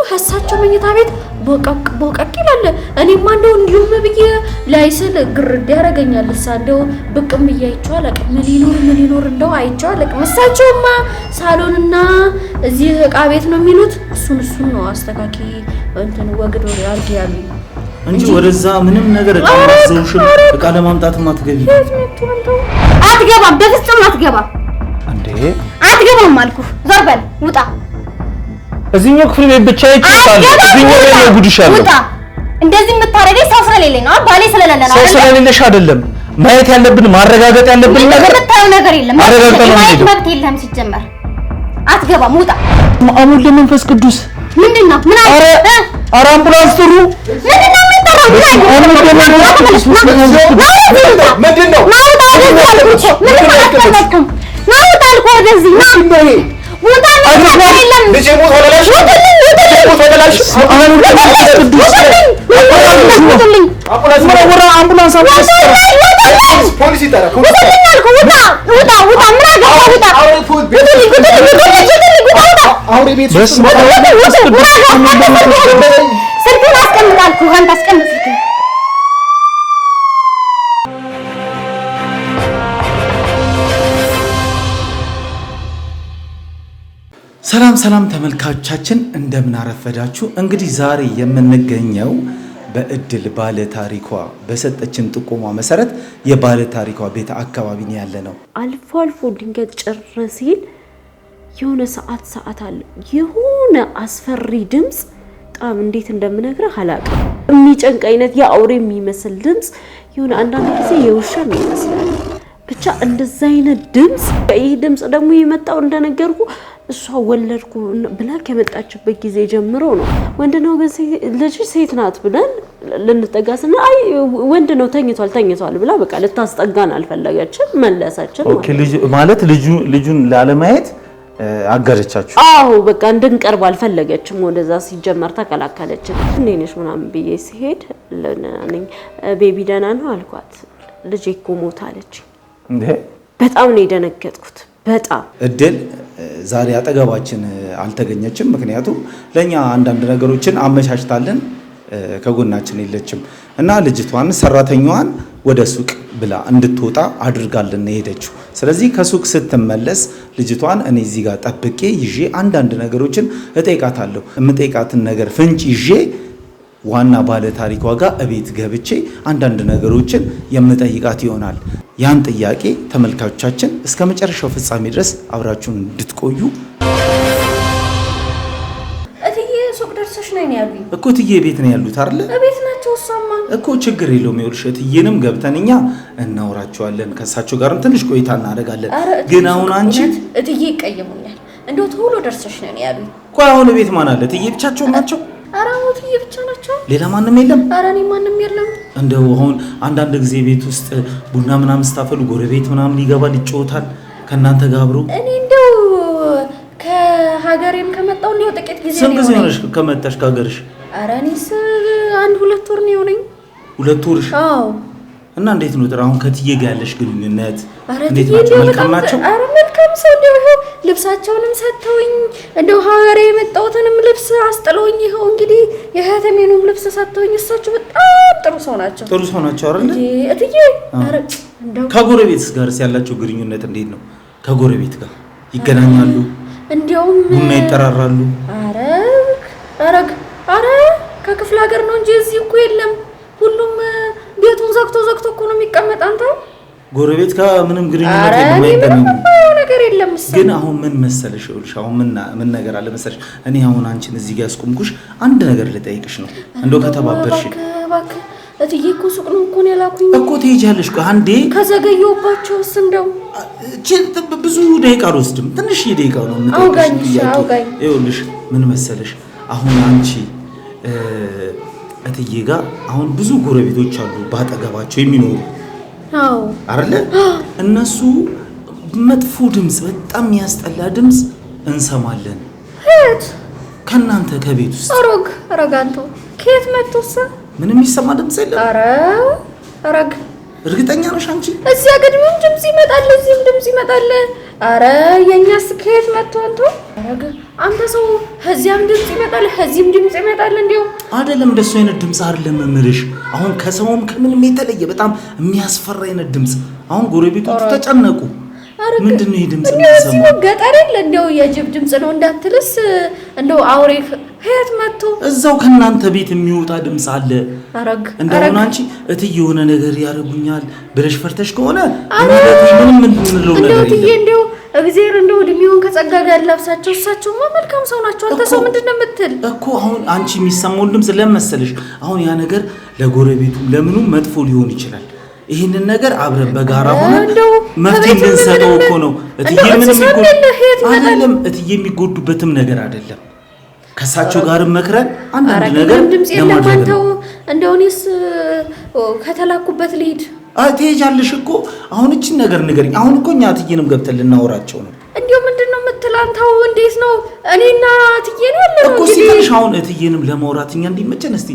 ሀሳቸው መኝታ ቤት ቦቀቅ ይላል። እኔማ እንደው እንዲሁም ብዬ ላይስል ግርድ ያደርገኛል። እንደው ብቅም ብዬ አይቼው አላውቅም። ምን ይኖር እንደው አይቼው አላውቅም። እሳቸውማ ሳሎንና እዚህ ዕቃ ቤት ነው የሚሉት። እሱን ነው አስተካኪ እንትን ወግዶ ያርግ ያሉኝ እንጂ ወደዛ ምንም ነገር ዕቃ ለማምጣትም አትገቢ። አትገባም፣ በፍጹም አትገባም። እንዴ አትገባም አልኩህ። ዞር በል ውጣ። እዚህኛው ክፍል ቤት ብቻ ይችላል። እዚህኛው ላይ ነው ጉድሻለሁ። ውጣ። እንደዚህ የምታረገኝ ሰው ስለሌለኝ ነው። ባሌ ስለሌለ ነው። ሰው ስለሌለሽ አይደለም። ማየት ያለብን ማረጋገጥ ያለብን ነገር የምታየው ነገር የለም። ማየት መብት የለህም ሲጀመር። አትገባም፣ ውጣ። አሙን ለመንፈስ ቅዱስ ምንድነው? ምን አለ? ኧረ አምቡላንስ ጥሩ። ምንድነው የምትጠራው? ምንድነው? ሰላም ተመልካቾቻችን እንደምን አረፈዳችሁ። እንግዲህ ዛሬ የምንገኘው በእድል ባለ ታሪኳ በሰጠችን ጥቆማ መሰረት የባለ ታሪኳ ቤት አካባቢ ነው ያለነው። አልፎ ድንገት ጭር ሲል የሆነ ሰዓት አለ የሆነ አስፈሪ ድምጽ በጣም እንዴት እንደምነግርህ አላውቅም። የሚጨንቅ አይነት የአውሬ የሚመስል ድምጽ የሆነ አንዳንድ ጊዜ የውሻ ይመስላል። ብቻ እንደዛ አይነት ድምጽ። ይሄ ድምጽ ደግሞ የመጣው እንደነገርኩ እሷ ወለድኩ ብላ ከመጣችበት ጊዜ ጀምሮ ነው። ወንድ ነው ግን ልጅ ሴት ናት ብለን ልንጠጋስና አይ ወንድ ነው ተኝቷል ብላ በቃ ልታስጠጋን አልፈለገችም፣ መለሰችን። ኦኬ ልጅ ማለት ልጁን ላለማየት አገረቻችሁ? አዎ በቃ እንድንቀርብ አልፈለገችም። ወደዛ ሲጀመር ተከላከለችን። እንዴ ነሽ ምናምን ብዬ ሲሄድ ለኔ ቤቢ ደህና ነው አልኳት። ልጄ እኮ ሞታለች። እንዴ በጣም ነው የደነገጥኩት። በጣም እድል ዛሬ አጠገባችን አልተገኘችም። ምክንያቱም ለኛ አንዳንድ ነገሮችን አመቻችታለን ከጎናችን የለችም እና ልጅቷን ሰራተኛዋን ወደ ሱቅ ብላ እንድትወጣ አድርጋልን ሄደችው። ስለዚህ ከሱቅ ስትመለስ ልጅቷን እኔ እዚህ ጋር ጠብቄ ይዤ አንዳንድ ነገሮችን እጠይቃታለሁ። የምጠይቃትን ነገር ፍንጭ ይዤ ዋና ባለ ታሪኳ ጋር እቤት ገብቼ አንዳንድ ነገሮችን የምጠይቃት ይሆናል። ያን ጥያቄ ተመልካቾቻችን እስከ መጨረሻው ፍጻሜ ድረስ አብራችሁን እንድትቆዩ። እትዬ ሱቅ ደርሰሽ ነው ያሉኝ እኮ። እትዬ ቤት ነው ያሉት አይደል? እቤት ናቸው። እሷማ እኮ ችግር የለውም። ይኸውልሽ እትዬንም ገብተን እኛ እናወራቸዋለን። ከእሳቸው ጋርም ትንሽ ቆይታ እናደርጋለን። ግን አሁን አንቺ እትዬ ይቀየሙኛል። እንደው ቶሎ ደርሰሽ ነው ያሉኝ። ቆይ አሁን ቤት ማን አለ? እትዬ ብቻቸውን ናቸው? ኧረ እትዬ ብቻ ናቸው። ሌላ ማንም የለም? ኧረ እኔ ማንም የለም። እንደው አሁን አንዳንድ ጊዜ ቤት ውስጥ ቡና ምናምን ስታፈሉ ጎረቤት ምናምን ይገባል ይጫወታል ከእናንተ ጋር አብሮ። እኔ እንደው ከሀገሬም ከመጣሁ እንደው ጥቂት ጊዜ ነው። ስንት ጊዜ ሆነሽ ከመጣሽ ከሀገርሽ? ኧረ እኔስ 1-2 ወር ነው የሆነኝ። 2 ወርሽ? አዎ። እና እንዴት ነው አሁን ከትዬ ጋር ያለሽ ግንኙነት? እንዴት ናቸው? መልካም ናቸው? ኧረ መልካም ሰው። እንደው ይኸው ልብሳቸውንም ሰጥተውኝ እንደው ሀገሬ የመጣሁትንም ልብስ አስጥለውኝ ይኸው እንግዲህ የህተሜኑም ልብስ ሰጥተውኝ እሳቸው በጣም ጥሩ ሰው ናቸው። ጥሩ ሰው ናቸው አይደል? እትዬ ኧረ እንደው ከጎረቤት ጋርስ ያላቸው ግንኙነት እንዴት ነው? ከጎረቤት ጋር ይገናኛሉ? እንደውም ቡና ይጠራራሉ? ኧረ ከክፍለ ሀገር ነው እንጂ እዚህ እኮ የለም። ሁሉም ቤቱን ዘግቶ እኮ ነው የሚቀመጥ። አንተ ጎረቤት ጋር ምንም ግንኙነት የለም ነገር የለም። ግን አሁን ምን መሰለሽ ይኸውልሽ፣ አሁን ምን ነገር አለ መሰለሽ፣ እኔ አሁን አንቺን እዚህ ጋር ያስቆምኩሽ አንድ ነገር ልጠይቅሽ ነው። እንደው ከተባበርሽ እባክህ። እትዬ እኮ ሱቅ ነው እኮ ያላኩኝ እኮ ትሄጃለሽ። አንዴ ከዘገየሁባቸውስ እንደው ብዙ ደቂቃ አልወስድም፣ ትንሽ ደቂቃ ነው የምጠይቅሽ። ይኸውልሽ ምን መሰለሽ፣ አሁን አንቺ እትዬ ጋር አሁን ብዙ ጎረቤቶች አሉ ባጠገባቸው የሚኖሩ። አዎ አይደለ? እነሱ መጥፎ ድምጽ፣ በጣም የሚያስጠላ ድምጽ እንሰማለን። ከናንተ ከቤት ውስጥ አረጋንቶ ከየት መጥቶስ? ምንም ይሰማ ድምጽ የለም? አረግ እርግጠኛ ነሽ አንቺ? እዚያ ግድምም ድምጽ ይመጣል፣ እዚህም ድምጽ ይመጣል። አረ የኛስ ከየት መጥቶ አንተ? አንተ ሰው ከዚያም ድምጽ ይመጣል ከዚህም ድምጽ ይመጣል እንዴው አይደለም እንደሱ አይነት ድምጽ አይደለም ምምልሽ አሁን ከሰውም ከምንም የተለየ በጣም የሚያስፈራ አይነት ድምጽ አሁን ጎረቤቶቹ ተጨነቁ ምንድነው ይሄ ድምጽ ነው ገጠር የለ እንደው የጅብ ድምጽ ነው እንዳትልስ እንደው አውሬ ሄት መጥቶ እዛው ከናንተ ቤት የሚወጣ ድምጽ አለ አረግ እንደሆነ አንቺ እትዬ የሆነ ነገር ያረጉኛል ብለሽ ፈርተሽ ከሆነ ምንም ምንለው ነገር እንደው እንደው እግዚአብሔር እንደው እድሜውን ከጸጋ ጋር ያላብሳቸው እሳቸውማ መልካም ሰው ናቸው አንተ ሰው ምንድነው የምትል እኮ አሁን አንቺ የሚሰማው ድምጽ ለመሰለሽ አሁን ያ ነገር ለጎረቤቱ ለምኑ መጥፎ ሊሆን ይችላል ይሄንን ነገር አብረን በጋራ ሆነን መፍትሄ እንድንሰጠው እኮ ነው እትዬ ምንም አይደለም እትዬ የሚጎዱበትም ነገር አይደለም ከሳቸው ጋር መክረን አንድ ነገር ለማድረግ እንደውንስ ከተላኩበት ልሂድ ትሄጃለሽ እኮ አሁን እቺን ነገር ንገሪኝ አሁን እኮ እኛ እትዬንም ገብተን ልናወራቸው ነው እንዴው ምንድነው የምትላንታው እንዴት ነው እኔና እትዬ ነው ያለው እኮ ሲልሽ አሁን እትዬንም ለማውራት እኛ እንዲመቸን እስቲ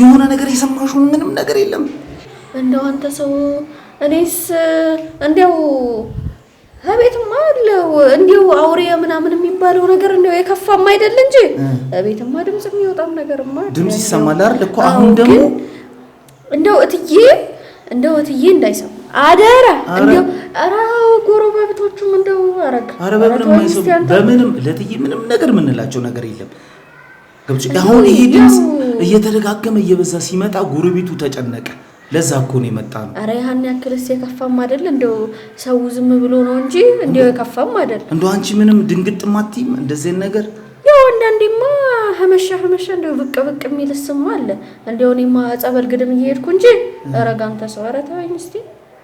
የሆነ ነገር የሰማሽው ምንም ነገር የለም እንደው አንተ ሰው እኔስ እንደው አቤትማ አለው እንደው አውሬ ምናምን የሚባለው ነገር እንደው የከፋም አይደል እንጂ አቤትማ ድምጽ የሚወጣም ነገርማ ድምጽ ይሰማል አይደል እኮ አሁን ደግሞ እንደው እትዬ እንዳይሰማ አደራ እንደው አራው ጎረቤቶቹም እንደው አረግ በምንም ለትዬ ምንም ነገር ምንላቸው ነገር የለም ገብጭ አሁን ይሄ ድምጽ እየተደጋገመ እየበዛ ሲመጣ ጎረቤቱ ተጨነቀ ለዛ እኮ ነው የመጣው አረ ያን ያክልስ የከፋም አይደል እንደው ሰው ዝም ብሎ ነው እንጂ እንደው የከፋም አይደል እንደው አንቺ ምንም ድንግጥ ማትይም እንደዚህ ነገር ያው አንዳንዴማ ሀመሻ እንደው ብቅ የሚልስም አለ እንደው እኔማ ጸበል ግድም እየሄድኩ እንጂ አረጋንተ ሰው አረ ተወኝ እስቲ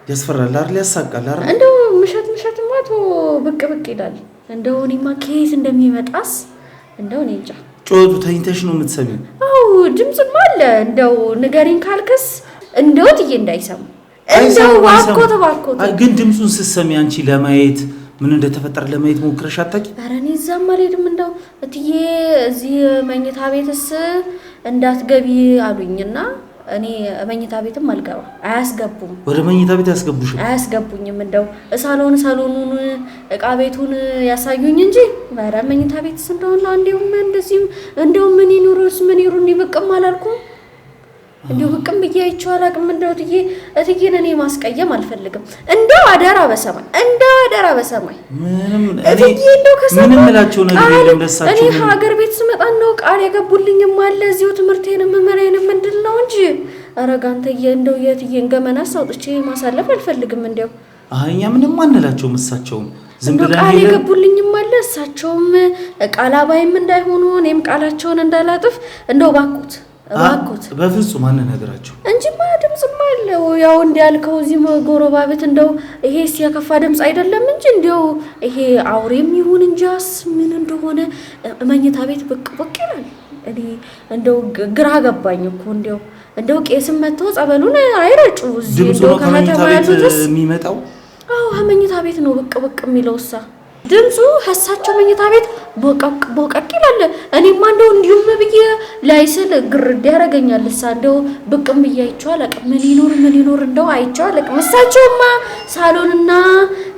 ያስፈራል አይደል ያሳቃል አይደል እንደው ምሸትማ ቶ ብቅ ይላል እንደው እኔማ ከየት እንደሚመጣስ እንደው እኔ እንጃ ጮቱ ተኝተሽ ነው የምትሰሚው አው ድምጽም አለ እንደው ንገሪኝ ካልከስ እንደው እትዬ እንዳይሰሙ እንደው ዋኮት ግን ድምጹን ስትሰሚ አንቺ ለማየት ምን እንደተፈጠረ ለማየት ሞክረሽ አታቂ አረ እኔ እዛም አልሄድም እንደው እትዬ እዚህ መኝታ ቤትስ እንዳትገቢ አሉኝና እኔ መኝታ ቤትም አልገባ አያስገቡም ወደ መኝታ ቤት አያስገቡኝም እንደው ሳሎኑን እቃ ቤቱን ያሳዩኝ እንጂ ወደ መኝታ ቤትስ እንደው ምን ይኑርስ ምን ይሩን ይበቅም አላልኩም እንደው በቅም በያይቻው አላቅም እንደው እትዬን እኔ ማስቀየም አልፈልግም እንደው አደራ በሰማይ ምንም እንደው ከሰማይ ምንም ምላቸው ነገር የለም ለሳቸው እኔ ሀገር ቤት ስመጣ ነው ቃል ያገቡልኝም አለ እዚሁ ትምርቴንም መመሪያንም ምንድነው እንጂ አረጋንተዬ እንደው የትዬን ገመና ሳውጥቼ ማሳለፍ አልፈልግም እንደው አኛ ምንም አንላቸው መሳቸው ዝም ብለን ቃል ያገቡልኝም አለ እሳቸውም ቃል አባይም እንዳይሆኑ እኔም ቃላቸውን እንዳላጥፍ እንደው ባኩት በፍጹም አንነግራቸው እንጂማ ድምጽማ አለው ያው እንዲያልከው እዚህ ጎረባበት እንደው ይሄ ሲያከፋ ድምጽ አይደለም እንጂ እንደው ይሄ አውሬም ይሁን እንጃስ ምን እንደሆነ መኝታ ቤት ብቅ ይላል እኔ እንደው ግራ ገባኝ እኮ እንደው ቄስም መተው ጸበሉን አይረጩ እዚህ እንደው ከመኝታ ቤት የሚመጣው አዎ መኝታ ቤት ነው ብቅ የሚለውሳ ድምጹ ሐሳቸው መኝታ ቤት ቦቀቅ ይላል እኔማ እንደው እንዲሁም ብዬ ላይስል ግርድ ያረጋኛል እንደው ብቅም ብያይቻው አላቅም ምን ይኖር እንደው አይቻው አላቅም እሳቸውማ ሳሎንና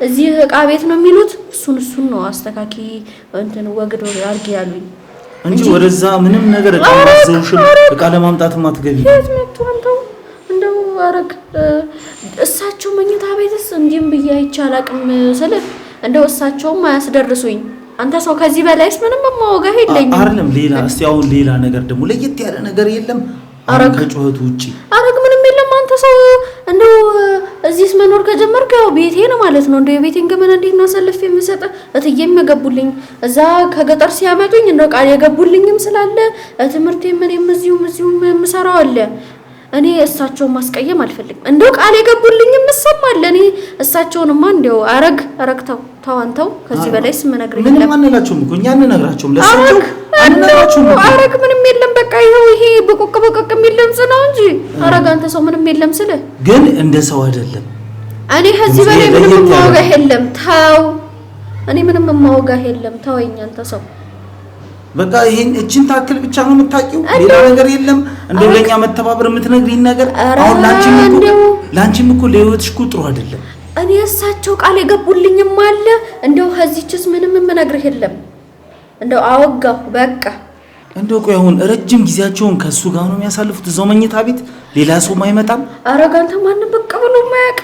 እዚህ እቃ ቤት ነው የሚሉት እሱን ነው አስተካኪ እንትን ወግዶ አርጊ ያሉኝ እንጂ ወደዛ ምንም ነገር እቃ ለማምጣት ማትገቢ እንደው አረግ እሳቸው መኝታ ቤትስ እንዲም ብያይቻው አላቅም ስለ እንደው እሳቸውም አያስደርሱኝ አንተ ሰው ከዚህ በላይስ ምንም ማወጋ የለኝም አይደለም ሌላ እስቲ አሁን ሌላ ነገር ደግሞ ለየት ያለ ነገር የለም ከጩኸቱ ውጪ አረግ ምንም የለም አንተ ሰው እንደው እዚህስ መኖር ከጀመርክ ያው ቤቴ ነው ማለት ነው እንደው የቤቴን ገመና እንዴት ነው አሰልፌ የምሰጥ እትዬም የገቡልኝ እዛ ከገጠር ሲያመጡኝ እንደው ቃል የገቡልኝም ስላለ ትምርቴ ምንም እዚሁም የምሰራው አለ እኔ እሳቸው ማስቀየም አልፈልግም እንደው ቃል የገቡልኝም እሰማለ እኔ እሳቸውንማ እንደው አረግተው ተዋንተው ከዚህ በላይስ ምነግር የለም ምንም አንላቸውም እኮ እኛ እንነግራቸውም ለሳቸው አንነግራቸውም አረግ ምንም የለም በቃ ይሄ በቆቅ የሚል ድምጽ ነው እንጂ አረግ አንተ ሰው ምንም የለም ስለ ግን እንደ ሰው አይደለም እኔ ከዚህ በላይ ምንም ማወጋ የለም ተው እኔ ምንም ማወጋ የለም ተወኝ አንተ ሰው በቃ ይሄን እቺን ታክል ብቻ ነው የምታቂው ሌላ ነገር የለም እንደው ለኛ መተባበር የምትነግሪኝ ነገር አሁን ላንቺም እኮ ለህይወትሽ ቁጥሩ አይደለም እኔ እሳቸው ቃል የገቡልኝም አለ እንደው ከዚህችስ ምንም የምነግርህ የለም እንደው አወጋው በቃ። እንደው ቆይ አሁን ረጅም ጊዜያቸውን ከሱ ጋር ነው የሚያሳልፉት እዛው መኝታ ቤት? ሌላ ሰው አይመጣም? አረጋንተ ማንም በቃ ብሎ ማያቅ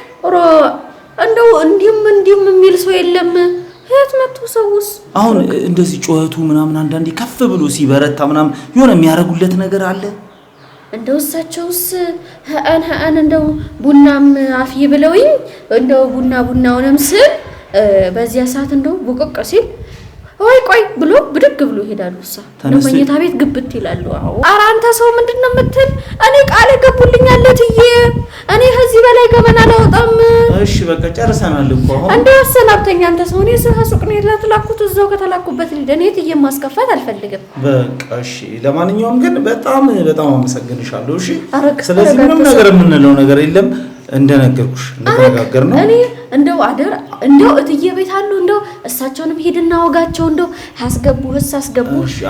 እንደው እንዲም የሚል ሰው የለም። የት መጥቶ ሰውስ አሁን እንደዚህ ጩኸቱ ምናምን አንዳንዴ ከፍ ብሎ ሲበረታ ምናምን የሆነ የሚያረጉለት ነገር አለ? እንደው እሳቸውስ ሀአን እንደው ቡናም አፍይ ብለውኝ እንደው ቡናውንም ስል በዚያ ሰዓት እንደው ቡቅቅ ሲል ቆይ ብሎ ብድግ ብሎ ይሄዳሉ። ለመኝታ ቤት ግብት ይላሉ። ኧረ አንተ ሰው ምንድነው የምትል? እኔ ቃል ገቡልኛል እትዬ፣ እኔ ከዚህ በላይ ገመና አላወጣም። እሺ በቃ ጨርሰናል እኮ አሁን። እንደው አሰናብተኛ አንተ ሰው። እኔ ሱቅ ነው የተላኩት፣ እዛው ከተላኩበት እኔ እትዬ ማስከፋት አልፈልግም። በቃ እሺ፣ ለማንኛውም ግን በጣም አመሰግንሻለሁ። እሺ፣ ስለዚህ ምንም ነገር የምንለው ነገር የለም። እንደነገርኩሽ እንደተነጋገር ነው። እኔ እንደው አደራ እንደው እትዬ ቤት አሉ እንደው እሳቸውንም ሄድና ወጋቸው እንደው አስገቡ።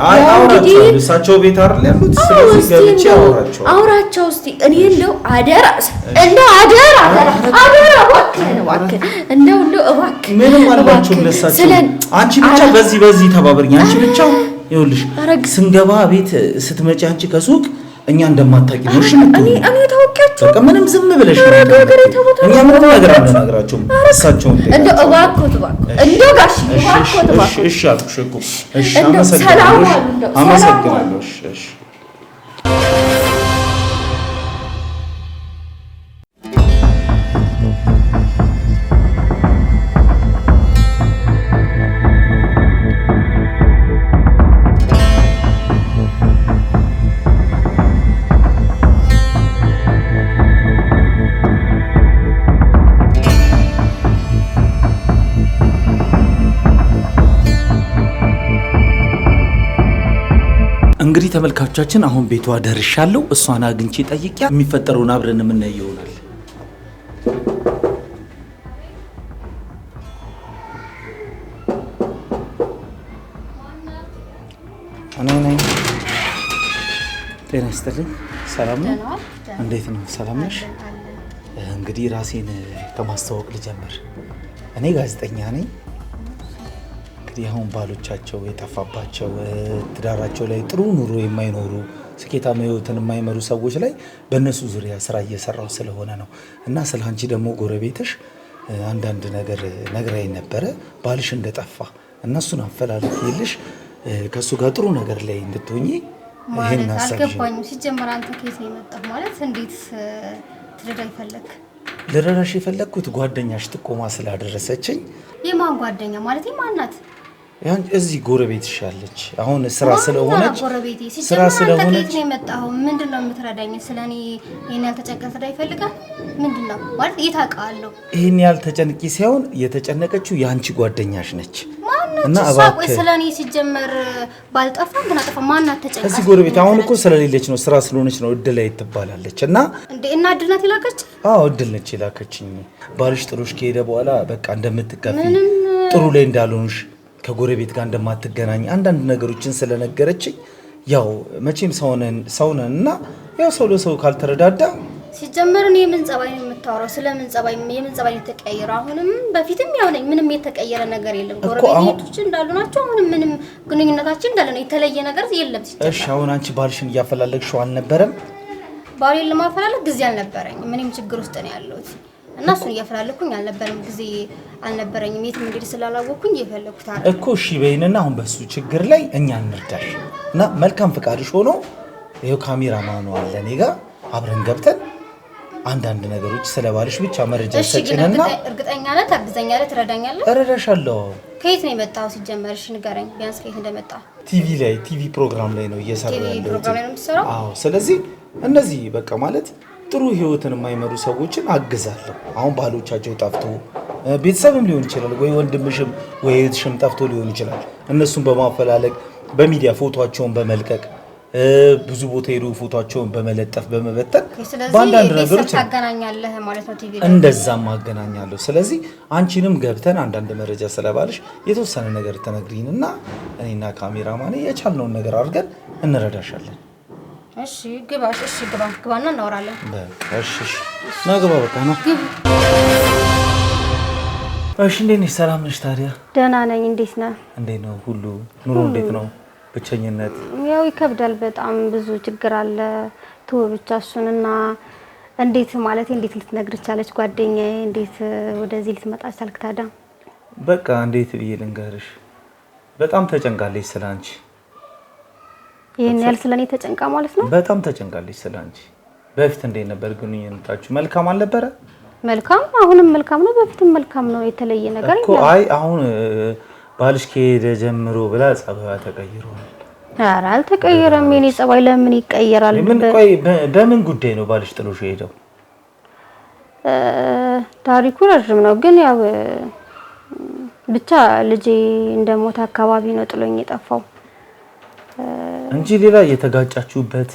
አይ አውራቸው እሳቸው ቤት አይደል ያሉት? ስለዚህ ገብቼ አውራቸው እስቲ። እኔ እንደው አደራ እባክህ እንደው እባክህ ምንም አልባቸው ለሳቸው። አንቺ ብቻ በዚህ ተባበሪኝ። አንቺ ብቻ ይኸውልሽ ስንገባ ቤት ስትመጪ አንቺ ከሱቅ እኛ እንደማታውቂ ነው። እሺ እኔ ታውቂያቸው በቃ ምንም ዝም ብለሽ ነው። እኛ ምንም ነገር አንነግራቸውም። እሳቸው እንደው እባክዎት እንደው ጋሽ እባክዎት እሺ አልኩሽ እኮ እሺ። አመሰግናለሁ። እሺ እንግዲህ ተመልካቾቻችን አሁን ቤቷ ደርሻለሁ። እሷን አግኝቼ ጠይቂያ የሚፈጠረውን አብረን የምናየው ይሆናል። ነይ ጤና ይስጥልኝ። ሰላም ነው? እንዴት ነው? ሰላም ነሽ? እንግዲህ ራሴን ከማስተዋወቅ ልጀምር። እኔ ጋዜጠኛ ነኝ። እንግዲህ አሁን ባሎቻቸው የጠፋባቸው ትዳራቸው ላይ ጥሩ ኑሮ የማይኖሩ ስኬታማ ህይወትን የማይመሩ ሰዎች ላይ በእነሱ ዙሪያ ስራ እየሰራው ስለሆነ ነው። እና ስለ አንቺ ደግሞ ጎረቤትሽ አንዳንድ ነገር ነግራኝ ነበረ፣ ባልሽ እንደጠፋ እነሱን አፈላልግ ይልሽ ከሱ ጋር ጥሩ ነገር ላይ እንድትሆኚ ይሄን ሐሳብ አልገባኝም። ሲጀመር አንተ ከየት ነው የመጣው? ማለት እንዴት ትረዳኝ ፈለክ? ልረዳሽ የፈለኩት ጓደኛሽ ጥቆማ ስላደረሰችኝ። የማን ጓደኛ ማለት ማናት? ያን እዚህ ጎረቤትሽ ያለች አሁን ስራ ስለሆነች ጎረቤቴ ሲጀመር አንተ ከየት ነው የመጣው? ምንድነው የምትረዳኝ? ስለኔ ይሄን ያልተጨነቀ ትረዳኝ ፈልጋ ምንድነው ማለት ይታቃለሁ። ይሄን ያልተጨነቂ ሳይሆን የተጨነቀችው ያንቺ ጓደኛሽ ነች። እና አባክ ስለኔ ሲጀመር ባልጠፋ እንትና ጠፋ ማናት ተጨነቀ? እዚህ ጎረቤት አሁን እኮ ስለሌለች ነው ስራ ስለሆነች ነው እድል ላይ ትባላለች። እና እና እድል ናት ይላከች? አዎ እድል ነች ይላከችኝ። ባልሽ ጥሎሽ ከሄደ በኋላ በቃ እንደምትከፊ ጥሩ ላይ እንዳልሆንሽ ከጎረቤት ጋር እንደማትገናኝ አንዳንድ ነገሮችን ስለነገረችኝ ያው መቼም ሰውነን እና ያው ሰው ለሰው ካልተረዳዳ ሲጀመር እኔ ምን ጸባይ ነው የምታወራው? ስለምን ጸባይ የምን ጸባይ የተቀየረ? አሁንም በፊትም ያው ነኝ። ምንም የተቀየረ ነገር የለም። ጎረቤቶች እንዳሉ ናቸው። አሁንም ምንም ግንኙነታችን እንዳለ ነው። የተለየ ነገር የለም። እሺ አሁን አንቺ ባልሽን እያፈላለግሽው አልነበረም? ባሌን ለማፈላለግ ጊዜ አልነበረኝም። ምንም ችግር ውስጥ ነው ያለሁት እና እሱን እያፈላለኩኝ አልነበረም። ጊዜ አልነበረኝም። የትም እንግዲህ ስላላወቅኩኝ እየፈለኩት አይደል እኮ። እሺ በይንና አሁን በሱ ችግር ላይ እኛ እንርዳሽ እና መልካም ፍቃድሽ ሆኖ ይሄው ካሜራማኑ አለ እኔ ጋር አብረን ገብተን አንዳንድ ነገሮች ስለባልሽ ብቻ መረጃ ሰጪንና እርግጠኛ ነህ? ታግዘኛለህ? ትረዳኛለህ? እረዳሻለሁ። ከየት ነው የመጣው? ሲጀመር እሺ ንገረኝ ቢያንስ ከየት እንደመጣ። ቲቪ ፕሮግራም ላይ ነው እየሰራው ያለው። ቲቪ ፕሮግራም ላይ ነው የምትሰራው? አዎ። ስለዚህ እነዚህ በቃ ማለት ጥሩ ህይወትን የማይመሩ ሰዎችን አግዛለሁ። አሁን ባሎቻቸው ጠፍቶ ቤተሰብም ሊሆን ይችላል ወይ ወንድምሽም ወይ እህትሽም ጠፍቶ ሊሆን ይችላል። እነሱን በማፈላለግ በሚዲያ ፎቶአቸውን በመልቀቅ ብዙ ቦታ ሄዱ ፎቶአቸውን በመለጠፍ በመበተን በአንዳንድ ነገሮች ታገናኛለህ ማለት ነው። ቲቪ እንደዛም አገናኛለሁ። ስለዚህ አንቺንም ገብተን አንዳንድ መረጃ ስለባልሽ የተወሰነ ነገር ተነግሪንና እኔና ካሜራማን የቻልነውን ነገር አድርገን እንረዳሻለን። እሺ ግባ። እሺ ግባና እናወራለን። እሺ ና ግባ። በቃ ነው። እሺ እንዴት ነሽ? ሰላም ነሽ ታዲያ? ደህና ነኝ። እንዴት ነህ? እንዴት ነው ሁሉ ኑሮ እንዴት ነው? ብቸኝነት ያው ይከብዳል በጣም ብዙ ችግር አለ። ተው ብቻ እሱንና እንዴት ማለት እንዴት ልትነግር ቻለች ጓደኛዬ? እንዴት ወደዚህ ልትመጣ ቻልክ ታዲያ? በቃ እንዴት ብዬ ልንገርሽ በጣም ተጨንቃለች ስላንቺ። ይሄን ያህል ስለኔ ተጨንቃ ማለት ነው? በጣም ተጨንቃለች ስላንቺ። በፊት እንዴት ነበር ግንኙነታችሁ? መልካም አልነበረ? መልካም፣ አሁንም መልካም ነው፣ በፊትም መልካም ነው። የተለየ ነገር እኮ አይ አሁን ባልሽ ከሄደ ጀምሮ ብላ ጸባይዋ ተቀይሮ ነው። ኧረ አልተቀየረም። የኔ ጸባይ ለምን ይቀየራል? ምን ቆይ በምን ጉዳይ ነው ባልሽ ጥሎሽ ሄደው? ታሪኩ ረጅም ነው ግን ያው ብቻ ልጄ እንደሞተ አካባቢ ነው ጥሎኝ የጠፋው እንጂ ሌላ የተጋጫችሁበት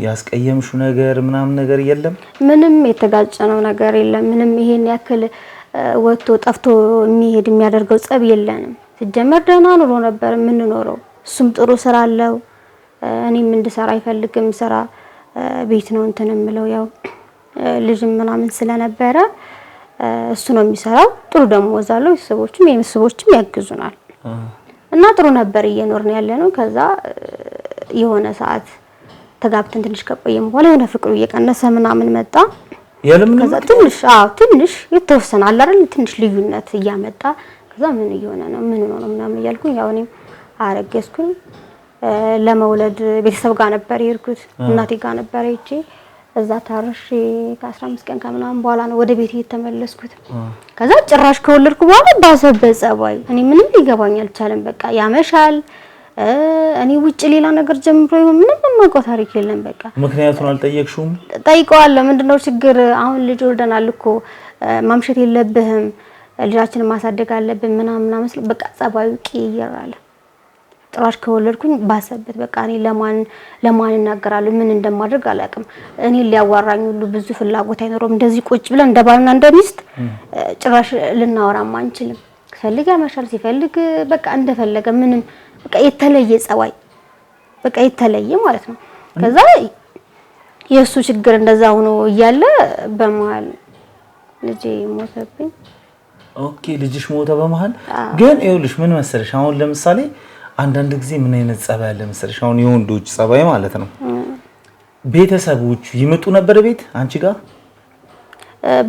ያስቀየምሽው ነገር ምናምን ነገር የለም? ምንም የተጋጨነው ነገር የለም። ምንም ይሄን ያክል ወጥቶ ጠፍቶ የሚሄድ የሚያደርገው ጸብ የለንም። ሲጀመር ደህና ኑሮ ነበር የምንኖረው። እሱም ጥሩ ስራ አለው፣ እኔም እንድሰራ አይፈልግም። ስራ ቤት ነው እንትን የምለው ያው ልጅም ምናምን ስለነበረ እሱ ነው የሚሰራው። ጥሩ ደሞዝ አለው። ቤተሰቦችም ያግዙናል እና ጥሩ ነበር እየኖርን ያለነው። ከዛ የሆነ ሰዓት ተጋብተን ትንሽ ከቆየም በኋላ የሆነ ፍቅሩ እየቀነሰ ምናምን መጣ። ከዛ ትንሽ የተወሰነ አለ አይደል ትንሽ ልዩነት እያመጣ ከዛ ምን እየሆነ ነው ምናምን እያልኩኝ ያው እኔም አረገዝኩኝ። ለመውለድ ቤተሰብ ጋር ነበር የሄድኩት፣ እናቴ ጋር ነበር ሄጄ እዛ ታርሼ ከ15 ቀን ከምናምን በኋላ ነው ወደ ቤት የተመለስኩት። ከዛ ጭራሽ ከወለድኩ በኋላ ባሰበት ጸባይ እኔ ምንም ሊገባኝ አልቻለም። በቃ ያመሻል፣ እኔ ውጭ ሌላ ነገር ጀምሮ ይሁን ምንም የማውቀው ታሪክ የለም። በቃ ምክንያቱን አልጠየቅሽውም? ጠይቀዋለሁ። ምንድነው ችግር? አሁን ልጅ ወልደናል እኮ ማምሸት የለብህም ልጃችንን ማሳደግ አለብን ምናምን በቃ ጸባዩ ይቀየራል። ጭራሽ ከወለድኩኝ ባሰበት። በቃ እኔ ለማን እናገራለሁ? ምን እንደማድረግ አላውቅም። እኔ ሊያዋራኝ ሁሉ ብዙ ፍላጎት አይኖርም። እንደዚህ ቁጭ ብለን እንደ ባልና እንደ ሚስት ጭራሽ ልናወራም አንችልም። ሲፈልግ ያመሻል፣ ሲፈልግ በቃ እንደፈለገ ምንም በቃ የተለየ ጸባይ በቃ የተለየ ማለት ነው። ከዛ የሱ ችግር እንደዛ ሆኖ እያለ በመሃል ልጄ ሞተብኝ። ኦኬ ልጅሽ ሞተ በመሃል። ግን ይኸውልሽ ምን መሰለሽ አሁን ለምሳሌ አንዳንድ ጊዜ ምን አይነት ጸባይ አለ መሰለሽ አሁን የወንዶች ጸባይ ማለት ነው ቤተሰቦቹ ይመጡ ነበር ቤት አንቺ ጋር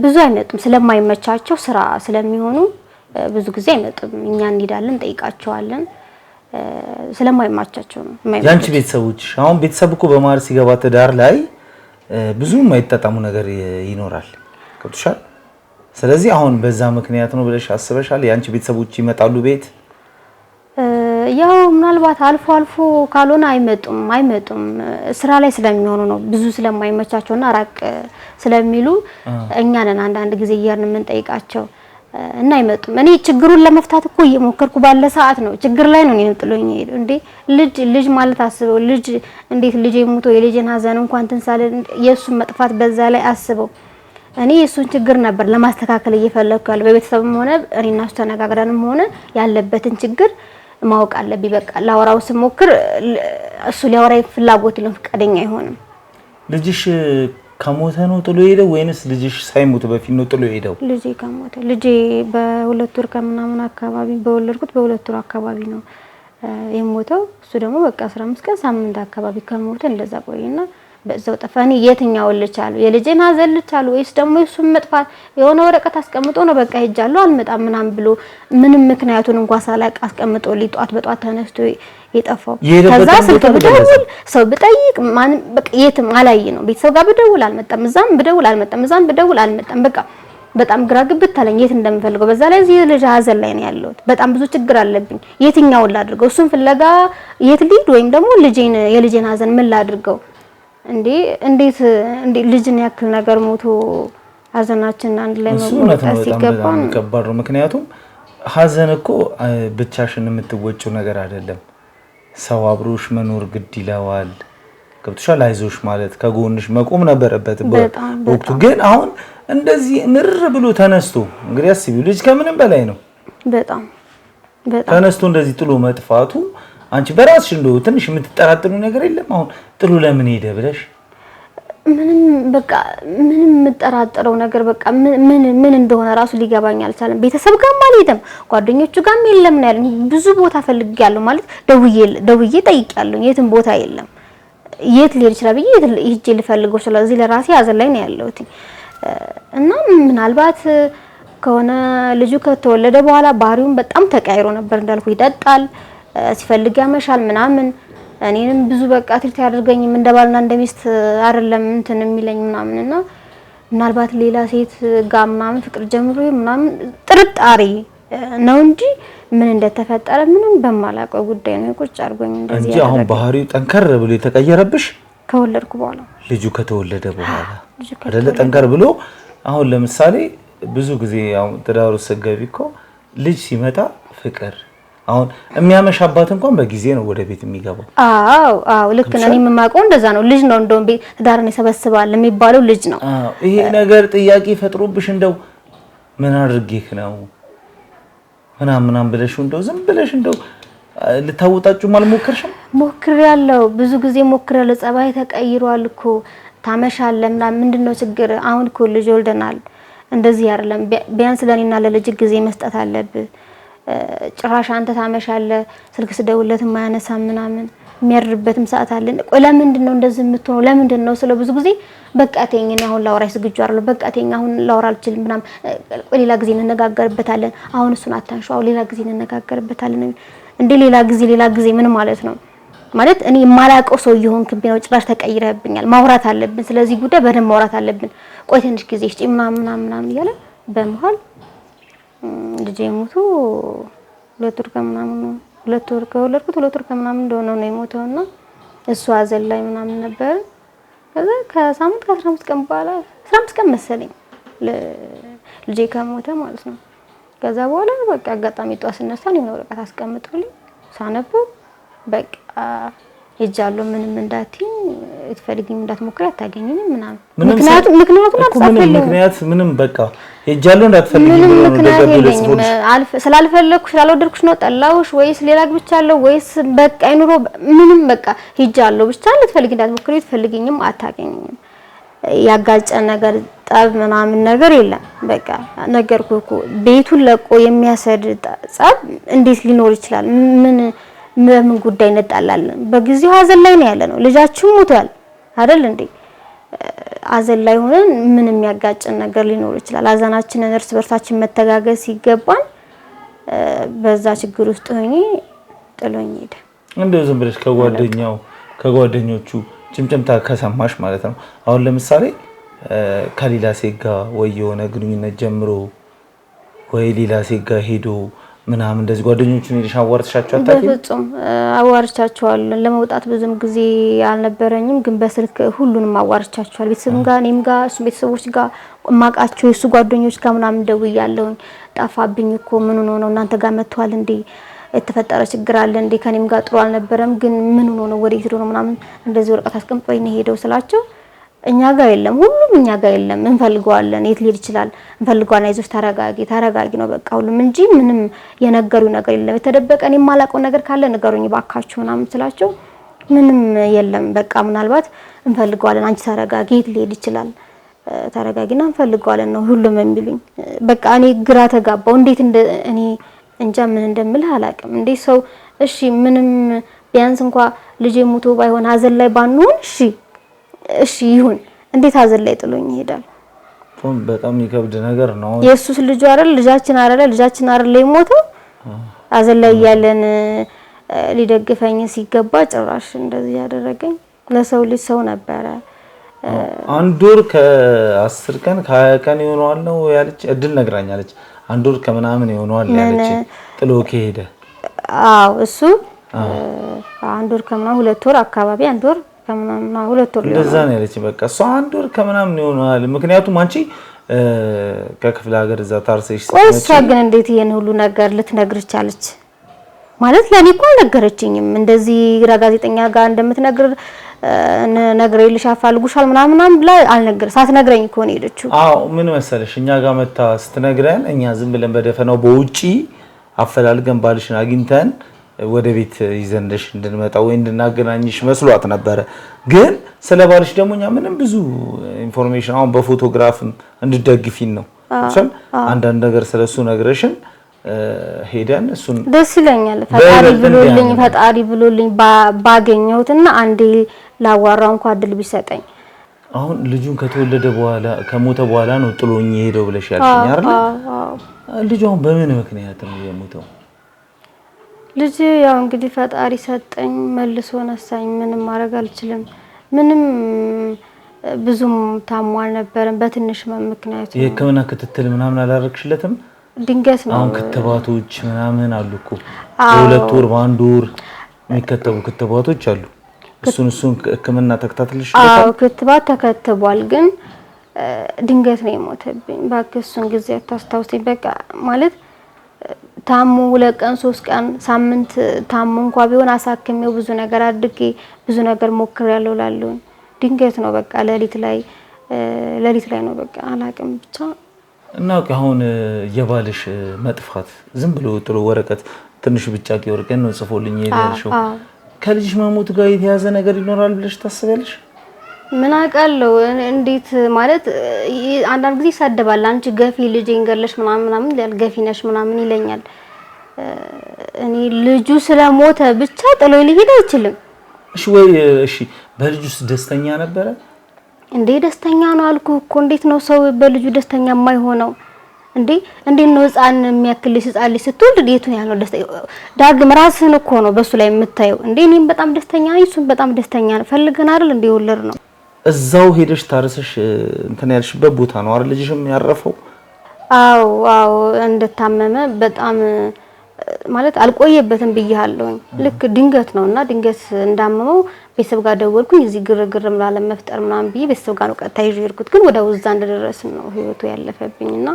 ብዙ አይመጡም። ስለማይመቻቸው ስራ ስለሚሆኑ ብዙ ጊዜ አይመጡም። እኛ እንሄዳለን እንጠይቃቸዋለን። ስለማይማቻቸው ነው የማይመጣው። ያንቺ ቤተሰቦች አሁን ቤተሰብ እኮ በመሃል ሲገባ ትዳር ላይ ብዙ የማይጣጣሙ ነገር ይኖራል። ገብቶሻል? ስለዚህ አሁን በዛ ምክንያት ነው ብለሽ አስበሻል? ያንቺ ቤተሰቦች ይመጣሉ ቤት? ያው ምናልባት አልፎ ካልሆነ አይመጡም። ስራ ላይ ስለሚሆኑ ነው ብዙ ስለማይመቻቸውና ራቅ ስለሚሉ እኛ ነን አንዳንድ ጊዜ እየርን የምንጠይቃቸው እና አይመጡም። እኔ ችግሩን ለመፍታት እኮ እየሞከርኩ ባለ ሰዓት ነው ችግር ላይ ነው እኔን ጥሎኝ ሄዶ። እንዴ ልጅ ማለት አስበው ልጅ እንዴት ልጅ ሞቶ የልጅን ሀዘን እንኳን ትንሳለ የሱን መጥፋት በዛ ላይ አስበው። እኔ የሱን ችግር ነበር ለማስተካከል እየፈለኩ ያለው በቤተሰብም ሆነ እኔና እሱ ተነጋግረንም ሆነ ያለበትን ችግር ማወቅ አለብኝ። በቃ ላወራው ስሞክር እሱ ሊያወራኝ ፍላጎት የለውም፣ ፈቃደኛ አይሆንም። ልጅሽ ከሞተ ነው ጥሎ ሄደው ወይንስ ልጅሽ ሳይሞት በፊት ነው ጥሎ ሄደው? ልጄ ከሞተ ልጄ በሁለት ወር ከምናምን አካባቢ በወለድኩት በሁለት ወር አካባቢ ነው የሞተው። እሱ ደግሞ በቃ 15 ቀን ሳምንት አካባቢ ከሞተ እንደዛ ቆይና በዛው ጠፋ። እኔ የትኛው ልቻለሁ የልጄን ሀዘን ልቻለሁ ወይስ ደግሞ እሱን መጥፋት የሆነ ወረቀት አስቀምጦ ነው በቃ ሄጃለሁ አልመጣም ምናምን ብሎ ምንም ምክንያቱን እንኳን ሳላቅ አስቀምጦ ሊጧት በጧት ተነስቶ የጠፋው። ከዛ ስልክ ብደውል ሰው ብጠይቅ ማን በቃ የትም አላየ ነው። ቤተሰብ ጋር ብደውል አልመጣም፣ እዛም ብደውል አልመጣም፣ እዛም ብደውል አልመጣም። በቃ በጣም ግራ ግብት አለኝ የት እንደምፈልገው። በዛ ላይ እዚህ ልጅ ሀዘን ላይ ነው ያለሁት። በጣም ብዙ ችግር አለብኝ። የትኛውን ላድርገው? እሱን ፍለጋ የት ልሂድ ወይም ደግሞ የልጄን ሀዘን ምን ላድርገው? እንዴት ልጅን ያክል ነገር ሞቶ ሀዘናችን አንድ ላይ መቆጣት ሲገባን ከባድ ነው። ምክንያቱም ሀዘን እኮ ብቻሽን የምትወጪው ነገር አይደለም። ሰው አብሮሽ መኖር ግድ ይለዋል። ገብቶሻል? አይዞሽ ማለት ከጎንሽ መቆም ነበረበት በወቅቱ። ግን አሁን እንደዚህ ምር ብሎ ተነስቶ እንግዲህ አስቢው ልጅ ከምንም በላይ ነው። በጣም ተነስቶ እንደዚህ ጥሎ መጥፋቱ አንቺ በራስሽ እንደው ትንሽ የምትጠራጥሩ ነገር የለም? አሁን ጥሉ ለምን ሄደ ብለሽ ምንም በቃ ምንም የምጠራጠረው ነገር በቃ ምን እንደሆነ ራሱ ሊገባኝ አልቻለም። ቤተሰብ ጋርም አልሄድም፣ ጓደኞቹ ጋርም የለም ነው ያለኝ። ብዙ ቦታ ፈልጌያለሁ ማለት ደውዬ ጠይቄያለሁ፣ የትም ቦታ የለም። የት ሊሄድ ይችላል ብዬ ሂጄ ልፈልገው ስለዚህ ለራሴ ሐዘን ላይ ነው ያለሁት። እና ምናልባት ከሆነ ልጁ ከተወለደ በኋላ ባህሪውን በጣም ተቀያይሮ ነበር እንዳልኩ፣ ይጠጣል፣ ሲፈልግ ያመሻል ምናምን። እኔንም ብዙ በቃ ትልት ያደርገኝም እንደባልና እንደሚስት አይደለም እንትን የሚለኝ ምናምንና ምናልባት ሌላ ሴት ጋር ምናምን ፍቅር ጀምሮ ምናምን ጥርጣሬ ነው እንጂ ምን እንደተፈጠረ ምንም በማላውቀው ጉዳይ ነው ቁጭ አድርጎኝ እንደዚህ እንጂ አሁን ባህሪው ጠንከር ብሎ የተቀየረብሽ ከወለድኩ በኋላ ልጁ ከተወለደ በኋላ አይደለ? ጠንከር ብሎ አሁን ለምሳሌ ብዙ ጊዜ አሁን ትዳሩ ሰገቢ እኮ ልጅ ሲመጣ ፍቅር አሁን የሚያመሻባት እንኳን በጊዜ ነው ወደ ቤት የሚገባው። አዎ ልክ ነኝ። እኔ የማውቀው እንደዛ ነው። ልጅ ነው እንደውም ትዳርን ይሰበስባል የሚባለው ልጅ ነው። ይሄ ነገር ጥያቄ ፈጥሮብሽ እንደው ምን አድርጌህ ነው ምናምን ብለሽ እንደው ዝም ብለሽ እንደው ልታወጣጩ አልሞከርሽም? ሞክሬያለሁ፣ ብዙ ጊዜ ሞክሬያለሁ። ጸባይ ተቀይሯል እኮ ታመሻለህ ምናምን ምንድነው ችግር? አሁን እኮ ልጅ ወልደናል፣ እንደዚህ አይደለም። ቢያንስ ለኔና ለልጅ ጊዜ መስጠት አለብህ። ጭራሽ አንተ ታመሻለህ፣ ስልክ ስደውልለት የማያነሳ ምናምን የሚያርብበትም ሰዓት አለ። ቆይ ለምንድን ነው እንደዚህ የምትሆነው? ለምንድን ነው ስለ ብዙ ጊዜ በቃ ተይኝ፣ አሁን ላወራሽ ዝግጁ አይደለሁ፣ በቃ ተይኝ፣ አሁን ላወራ አልችልም ምናምን፣ ሌላ ጊዜ እንነጋገርበታለን፣ አሁን እሱን አታንሺው፣ አሁን ሌላ ጊዜ እንነጋገርበታለን። እንዴ ሌላ ጊዜ ምን ማለት ነው? ማለት እኔ የማላውቀው ሰው እየሆንክብኝ ነው፣ ጭራሽ ተቀይረህብኛል፣ ማውራት አለብን፣ ስለዚህ ጉዳይ በደንብ ማውራት አለብን፣ ቆይ ትንሽ ጊዜ እስቲ ምናምን እያለ በመሃል ልጄ ሞቶ 2 ወር ከምናምን ነው 2 ወር ከወለድኩት 2 ወር ከምናምን እንደሆነ ነው የሞተውና እሱ ሐዘን ላይ ምናምን ነበር። ከዛ ከሳምንት ከ15 ቀን በኋላ 15 ቀን መሰለኝ ልጄ ከሞተ ማለት ነው። ከዛ በኋላ በቃ አጋጣሚ ጧት ስነሳ ነው ወረቀት አስቀምጦልኝ ሳነበው በቃ ሄጃለሁ፣ ምንም እንዳትይ እትፈልጊም እንዳትሞክሪ አታገኝኝም ምናምን። ምክንያቱም ምንም በቃ ሄጃለሁ እንዳትፈልጊ ምንም ምክንያት የለኝም። ስላልፈለኩሽ ስላልወደድኩሽ ነው ጠላውሽ ወይስ ሌላ ግብቻለሁ ወይስ በቃ አይኑሮ ምንም በቃ ሄጃለሁ ብቻ ልትፈልጊ እንዳትሞክሪ እትፈልጊኝም አታገኝኝም። ያጋጨ ነገር ጠብ ምናምን ነገር የለም። በቃ ነገርኩህ እኮ ቤቱን ለቆ የሚያሰድ ጸብ እንዴት ሊኖር ይችላል? ምን ጉዳይ እንጣላለን? በጊዜው ሐዘን ላይ ነው ያለነው። ልጃችን ሞቷል አይደል እንዴ? ሐዘን ላይ ሆነን ምን የሚያጋጭን ነገር ሊኖር ይችላል? ሐዘናችንን እርስ በርሳችን መተጋገዝ ሲገባን በዛ ችግር ውስጥ ሆኜ ጥሎኝ ሄደ። እንደው ዝም ብለሽ ከጓደኞቹ ጭምጭምታ ከሰማሽ ማለት ነው። አሁን ለምሳሌ ከሌላ ሴት ጋር ወይ የሆነ ግንኙነት ጀምሮ ወይ ሌላ ሴት ጋር ሄዶ ምናምን እንደዚህ ጓደኞቹን ሄደሽ አዋርተሻቸው አታውቂም? በፍጹም አዋርቻቸዋለሁ። ለመውጣት ብዙም ጊዜ አልነበረኝም፣ ግን በስልክ ሁሉንም አዋርቻቸዋለሁ። ቤተሰብም ጋር እኔም ጋር እሱ ቤተሰቦች ጋር ማቃቸው እሱ ጓደኞች ጋር ምናምን ደውያለሁኝ። ጠፋብኝ እኮ ምን ሆኖ ነው እናንተ ጋር መጥቷል እንዴ? የተፈጠረ ችግር አለ እንዴ? ከኔም ጋር ጥሩ አልነበረም፣ ግን ምን ሆኖ ነው ወዴት ሄዶ ነው ምናምን እንደዚህ ወረቀት አስቀምጦኝ ነው ሄደው ስላቸው እኛ ጋር የለም፣ ሁሉም እኛ ጋር የለም፣ እንፈልገዋለን፣ የት ሊሄድ ይችላል፣ እንፈልገዋለን፣ አይዞሽ ተረጋጊ ነው በቃ ሁሉም እንጂ ምንም የነገሩኝ ነገር የለም። የተደበቀ እኔ የማላውቀው ነገር ካለ ንገሩኝ ባካችሁ ምናምን ስላቸው ምንም የለም፣ በቃ ምናልባት እንፈልገዋለን፣ አንቺ ተረጋጊ፣ የት ሊሄድ ይችላል፣ ተረጋጊና እንፈልገዋለን ነው ሁሉም የሚሉኝ። በቃ እኔ ግራ ተጋባው። እንዴት እኔ እንጃ ምን እንደምልህ አላውቅም። እንዴት ሰው እሺ ምንም ቢያንስ እንኳን ልጄ ሞቶ ባይሆን ሐዘን ላይ ባንሆን እሺ ይሁን፣ እንዴት ሐዘን ላይ ጥሎኝ ይሄዳል? በጣም ይከብድ ነገር ነው። ኢየሱስ ልጅ አይደል ልጃችን አይደል የሞተው? ሐዘን ላይ ያለን ሊደግፈኝ ሲገባ ጭራሽ እንደዚህ ያደረገኝ። ለሰው ልጅ ሰው ነበረ። 1 ወር ከ10 ቀን ከ20 ቀን ይሆነዋል ነው ያለች እድል ነግራኛለች። 1 ወር ከምናምን ይሆነዋል ያለች ጥሎ ከሄደ። አዎ እሱ 1 ወር ከምናምን 2 ወር አካባቢ 1 ወር ከምናምን 2 ወር እንደዛ ነው ያለች። በቃ እሷ 1 ወር ከምናምን ይሆነዋል። ምክንያቱም አንቺ ከክፍለ ሀገር እዛ ታርሰሽ ስትመጪ እሷ ግን እንዴት ይሄን ሁሉ ነገር ልትነግር ቻለች? ማለት ለኔ እኮ አልነገረችኝም። እንደዚህ ጋዜጠኛ ጋር እንደምትነግር ነግሬልሽ አፋልጉሻል ምናምን ብላ ሳትነግረኝ እኮ ነው ሄደችው። አዎ ምን መሰለሽ እኛ ጋር መታ ስትነግረን እኛ ዝም ብለን በደፈናው በውጪ አፈላልገን ባልሽን አግኝተን ወደ ቤት ይዘንደሽ እንድንመጣ ወይ እንድናገናኝሽ መስሏት ነበረ። ግን ስለ ባልሽ ደግሞ እኛ ምንም ብዙ ኢንፎርሜሽን አሁን በፎቶግራፍም እንድትደግፊን ነው እሺ። አንዳንድ ነገር ስለሱ ነግረሽን ሄደን እሱን ደስ ይለኛል። ፈጣሪ ብሎልኝ ባገኘሁትና አንዴ ላዋራው እንኳን እድል ቢሰጠኝ። አሁን ልጁን ከተወለደ በኋላ ከሞተ በኋላ ነው ጥሎኝ ሄደው ብለሽ ያልሽኝ አይደል? ልጁ አሁን በምን ምክንያት ነው የሞተው? ልጅ ያው እንግዲህ ፈጣሪ ሰጠኝ መልሶ ነሳኝ። ምንም ማድረግ አልችልም። ምንም ብዙም ታሞ አልነበረም። በትንሽ ምክንያት ነው። የሕክምና ክትትል ምናምን አላረግሽለትም? ድንገት ነው። አሁን ክትባቶች ምናምን አሉ እኮ በሁለት ወር በአንድ ወር የሚከተቡ ክትባቶች አሉ። እሱን ሕክምና ተከታትልሽ? አዎ ክትባት ተከትቧል። ግን ድንገት ነው የሞተብኝ። እባክህ እሱን ጊዜ አታስታውሰኝ። በቃ ማለት ታሞ 2 ቀን 3 ቀን ሳምንት ታሞ እንኳን ቢሆን አሳክሜው ብዙ ነገር አድርጌ ብዙ ነገር ሞክሬያለሁ እላለሁ። ድንገት ነው በቃ ሌሊት ላይ ነው በቃ አላቅም ብቻ እና አሁን የባልሽ መጥፋት ዝም ብሎ ጥሎ ወረቀት ትንሽ ብጫቂ ወረቀት ነው ጽፎልኝ ይላልሽው ከልጅሽ መሞት ጋር የተያዘ ነገር ይኖራል ብለሽ ታስቢያለሽ? ምን አውቃለሁ እንዴት ማለት አንዳንድ ጊዜ ይሳደባል። አንቺ ገፊ ልጅ እንገለሽ ምናምን ገፊ ነሽ ምናምን ይለኛል። እኔ ልጁ ስለሞተ ብቻ ጥሎ ሊሄድ አይችልም። እሺ በልጁስ ደስተኛ ነበረ እንዴ? ደስተኛ ነው አልኩ እኮ። እንዴት ነው ሰው በልጁ ደስተኛ የማይሆነው እንዴ? እንዴት ነው ህፃን የሚያክል ህፃን ልጅ ስትወልድ የቱን ያለው ደስተኛ ዳግም ራስህን እኮ ነው በሱ ላይ የምታየው እንዴ? እኔም በጣም ደስተኛ ነኝ፣ እሱም በጣም ደስተኛ ነው። ፈልገን አይደል እንዴ ወለድ ነው። እዛው ሄደሽ ታረሰሽ እንትን ያልሽበት ቦታ ነው አይደል ልጅሽም ያረፈው? አዎ እንደታመመ በጣም ማለት አልቆየበትም ብያለሁ። ልክ ድንገት ነውና ድንገት እንዳመመው ቤተሰብ ጋር ደወልኩኝ። እዚህ ግርግርም ላለመፍጠር ምናምን ብዬ ቤተሰብ ጋር ነው ቀጥታ ይዤ ሄድኩት። ግን ወደ ውዛ እንደደረስን ነው ህይወቱ ያለፈብኝና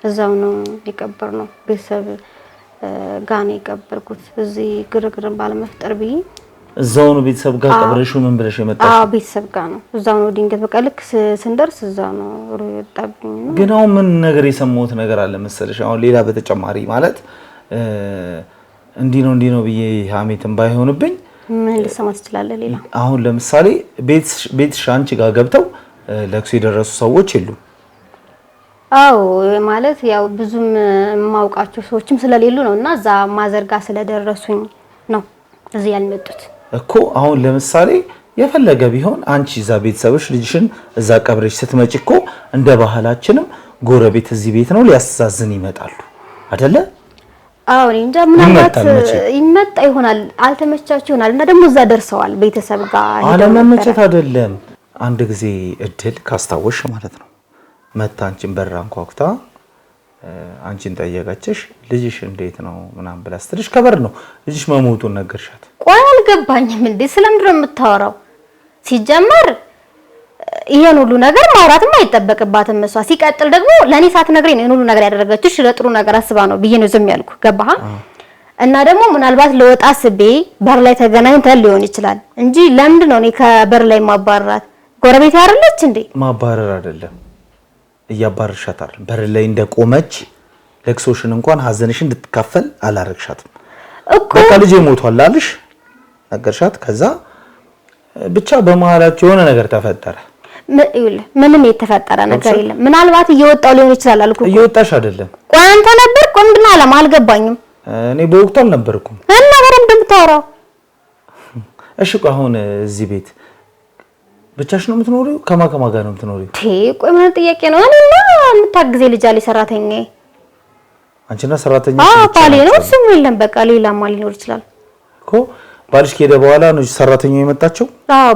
እዛው ነው የቀበርነው። ቤተሰብ ጋር ነው የቀበርኩት። እዚህ ግርግርም ባለመፍጠር ብዬ እዛው ነው ቤተሰብ ጋር ቀብረሽው ምን ብለሽ የመጣሽ? አዎ ቤተሰብ ጋር ነው። እዛው ነው ድንገት በቃ ልክ ስንደርስ እዛው ነው ሩጣብኝ ነው። ግን አሁን ምን ነገር የሰማሁት ነገር አለ መሰለሽ? አሁን ሌላ በተጨማሪ ማለት እንዲህ ነው ብዬ ሀሜትን ባይሆንብኝ ምን ልሰማ ትችላለህ? ሌላ አሁን ለምሳሌ ቤትሽ አንቺ ጋር ገብተው ለቅሶ የደረሱ ሰዎች የሉም? አዎ ማለት ያው ብዙም የማውቃቸው ሰዎችም ስለሌሉ ነውና እዛ ማዘርጋ ስለደረሱኝ ነው እዚህ ያልመጡት እኮ። አሁን ለምሳሌ የፈለገ ቢሆን አንቺ እዛ ቤተሰብሽ ልጅሽን እዛ ቀብረሽ ስትመጪ እኮ እንደ ባህላችንም ጎረቤት እዚህ ቤት ነው ሊያስተዛዝን ይመጣሉ አይደለ? አዎ እንጃ ምናልባት ይመጣ ይሆናል፣ አልተመቻቸው ይሆናል። እና ደግሞ እዛ ደርሰዋል ቤተሰብ ጋር አለመመቸት አይደለም። አንድ ጊዜ እድል ካስታወሽ ማለት ነው መታ አንቺን በር አንኳኩታ አንቺን ጠየቀችሽ። ልጅሽ እንዴት ነው ምናምን ብላ ስትልሽ ከበር ነው ልጅሽ መሞቱን ነገርሻት? ቆይ አልገባኝም። እንዴ ስለምንድን ነው የምታወራው? ሲጀመር ይሄን ሁሉ ነገር ማውራትም አይጠበቅባትም እሷ። ሲቀጥል ደግሞ ለኔ ሳትነግረኝ ነው ሁሉ ነገር ያደረገችሽ። ለጥሩ ነገር አስባ ነው ብዬ ነው ዝም ያልኩ። ገባህ? እና ደግሞ ምናልባት ለወጣ ስቤ በር ላይ ተገናኝተን ሊሆን ይችላል እንጂ ለምንድን ነው እኔ ከበር ላይ ማባረራት? ጎረቤት አይደለች እንዴ? ማባረር አይደለም እያባረርሻት አይደለም። በር ላይ እንደቆመች ለቅሶሽን እንኳን ሀዘንሽን እንድትካፈል አላረግሻትም እኮ። በቃ ልጄ ሞቷል አልሽ ነገርሻት። ከዛ ብቻ በመሃላችሁ የሆነ ነገር ተፈጠረ። ምንም የተፈጠረ ነገር የለም። ምናልባት እየወጣው ሊሆን ይችላል አልኩ። እየወጣሽ አይደለም። ቆይ አንተ ነበርክ? ምንድን ነው አላማ? አልገባኝም። እኔ በወቅቱ አልነበርኩም እና በረም እንደምታወራው። እሺ ቆይ አሁን እዚህ ቤት ብቻሽ ነው የምትኖሪው? ከማን ጋር ነው የምትኖሪው? ቆይ ምን ጥያቄ ነው? እኔና የምታግዜ ልጅ አለ ሰራተኛዬ። አንቺና ሰራተኛ? ባሌ ነው እሱም የለም። በቃ ሌላማ ሊኖር ይችላል እኮ። ባልሽ ከሄደ በኋላ ነው ሰራተኛው የመጣችው?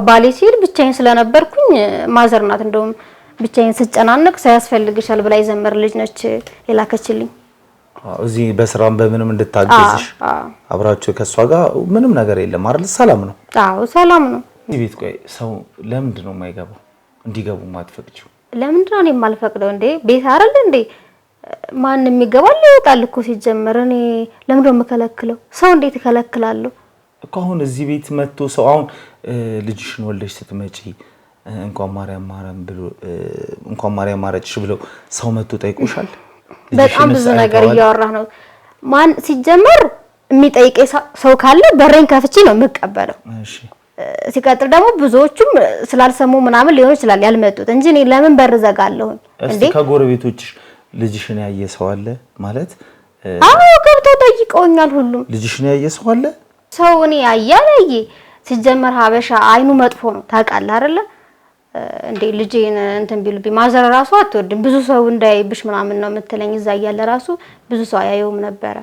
ባሌ ሲሄድ ብቻዬን ስለነበርኩኝ ማዘር ናት እንደውም ብቻዬን ስጨናነቅ ሳያስፈልግሻል ብላ የዘመር ልጅ ነች የላከችልኝ። እዚህ በስራም በምንም እንድታገዝሽ አብራችሁ ከሷ ጋር ምንም ነገር የለም አይደል? ሰላም ነው? ሰላም ነው። እዚህ ቤት ቆይ ሰው ለምንድን ነው የማይገባው? እንዲገቡ ማትፈቅጂው ለምንድን ነው? እኔ የማልፈቅደው እንዴ? ቤት አይደል እንዴ? ማንም ይገባል ይወጣል እኮ ሲጀመር። እኔ ለምንድን ነው የምከለክለው? ሰው እንዴት እከለክላለሁ እኮ። አሁን እዚህ ቤት መጥቶ ሰው አሁን ልጅሽን ወልደሽ ስትመጪ እንኳን ማርያም ማረችሽ ብለው ሰው መጥቶ ጠይቆሻል? በጣም ብዙ ነገር እያወራህ ነው። ማን ሲጀመር የሚጠይቀኝ ሰው ካለ በሬን ከፍቼ ነው የምቀበለው። እሺ ሲቀጥል ደግሞ ብዙዎቹም ስላልሰሙ ምናምን ሊሆን ይችላል ያልመጡት እንጂ እኔ ለምን በር ዘጋለሁ እንዴ? ከጎረቤቶችሽ ልጅሽን ያየ ሰው አለ ማለት? አዎ ገብተው ጠይቀውኛል። ሁሉም ልጅሽን ያየ ሰው አለ? ሰው እኔ ያያለኝ ሲጀመር ሀበሻ አይኑ መጥፎ ነው ታውቃለህ አይደለ እንዴ? ልጄን እንትን ቢሉብኝ ማዘር ራሱ አትወድም። ብዙ ሰው እንዳይብሽ ምናምን ነው የምትለኝ። እዛ እያለ ራሱ ብዙ ሰው አያየውም ነበረ።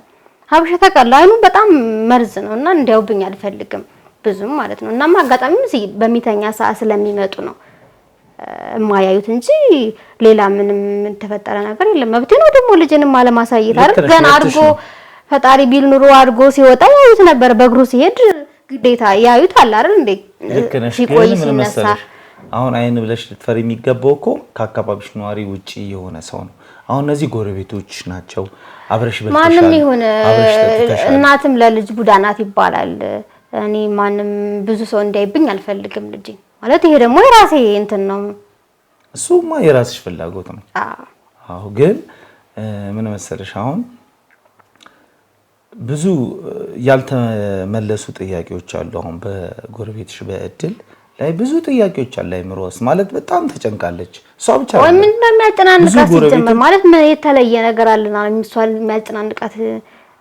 ሀበሻ ታውቃለህ አይኑ በጣም መርዝ ነውና እንዲያውብኝ አልፈልግም ብዙም ማለት ነው። እናማ አጋጣሚም በሚተኛ ሰዓት ስለሚመጡ ነው የማያዩት እንጂ ሌላ ምንም ተፈጠረ ነገር የለም። መብቴ ነው ደግሞ ልጅንም አለማሳየት አይደል? ገና አድጎ ፈጣሪ ቢል ኑሮ አድጎ ሲወጣ ያዩት ነበር። በእግሩ ሲሄድ ግዴታ ያዩት አለ አይደል እንዴ? ሲቆይ ሲነሳ አሁን አይን ብለሽ ልትፈሪ የሚገባው እኮ ከአካባቢሽ ነዋሪ ውጪ የሆነ ሰው ነው። አሁን እነዚህ ጎረቤቶች ናቸው። አብረሽ በልተሻል፣ ማንም ይሁን እናትም ለልጅ ቡዳ ናት ይባላል። እኔ ማንም ብዙ ሰው እንዳይብኝ አልፈልግም ልጅ ማለት ይሄ ደግሞ የራሴ እንትን ነው። እሱማ የራስሽ ፍላጎት ነው። አዎ ግን ምን መሰለሽ አሁን ብዙ ያልተመለሱ ጥያቄዎች አሉ። አሁን በጎረቤትሽ በእድል ላይ ብዙ ጥያቄዎች አለ። አይምሮስ ማለት በጣም ተጨንቃለች። እሷ ብቻ ወይ ምን ነው የሚያጨናንቃት ሲጀመር ማለት ምን የተለየ ነገር አለና እሷን የሚያጨናንቃት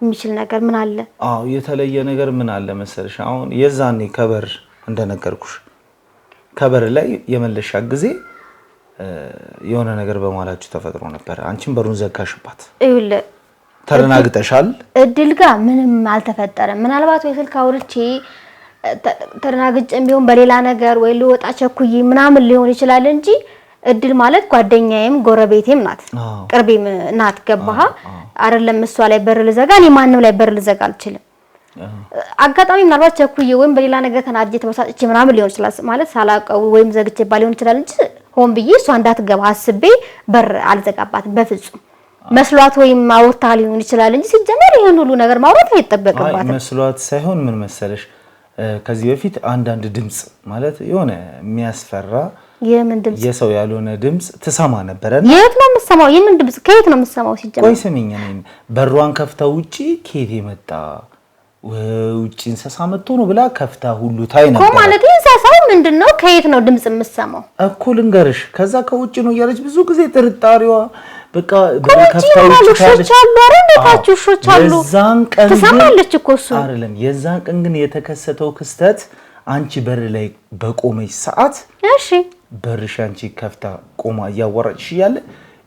የሚችል ነገር ምን አለ? አዎ የተለየ ነገር ምን አለ መሰለሽ አሁን የዛኔ ከበር እንደነገርኩሽ ከበር ላይ የመለሻ ጊዜ የሆነ ነገር በማላችሁ ተፈጥሮ ነበር። አንቺም በሩን ዘጋሽባት። ይኸውልህ ተረናግጠሻል። እድል ጋር ምንም አልተፈጠረም። ምናልባት ወይ ስልክ አውርቼ ተረናግጬም ቢሆን በሌላ ነገር ወይ ልወጣ ቸኩዬ ምናምን ሊሆን ይችላል እንጂ እድል ማለት ጓደኛዬም ጎረቤቴም ናት፣ ቅርቤም ናት። ገባህ አይደለም? እሷ ላይ በር ልዘጋ እኔ ማንም ላይ በር ልዘጋ አልችልም። አጋጣሚ ምናልባት ቸኩዬ ወይም በሌላ ነገር ተናድጄ ተበሳጭቼ ምናምን ሊሆን ይችላል ማለት ሳላውቀው ወይም ዘግቼባ ሊሆን ይችላል እንጂ ሆን ብዬ እሷ እንዳትገባ አስቤ በር አልዘጋባትም በፍጹም። መስሏት ወይም አውርታ ሊሆን ይችላል እንጂ ሲጀመር ይሄን ሁሉ ነገር ማውራት አይጠበቅባትም። መስሏት ሳይሆን ምን መሰለሽ ከዚህ በፊት አንዳንድ ድምጽ ማለት የሆነ የሚያስፈራ የምን ድምጽ የሰው ያልሆነ ድምጽ ትሰማ ነበር። የት ነው የምትሰማው? የምን ድምጽ ከየት ነው የምትሰማው? ሲጀመር ቆይ ስሚኝ፣ እኔ በሯን ከፍታ ውጪ ከየት የመጣ ውጪ እንስሳ መጥቶ ነው ብላ ከፍታ ሁሉ ታይ ነበር እኮ ማለት እንስሳው ምንድነው? ከየት ነው ድምጽ የምትሰማው እኮ ልንገርሽ። ከዛ ከውጪ ነው እያለች ብዙ ጊዜ ጥርጣሬዋ በቃ በከፍታ ውጪ ታለች አሉ አይደል? ታችሁ ሾች አሉ ትሰማለች እኮ እሱ አይደለም። የዛን ቀን ግን የተከሰተው ክስተት አንቺ በር ላይ በቆመች ሰዓት እሺ በርሽ አንቺ ከፍታ ቆማ እያወራችሽ እያለ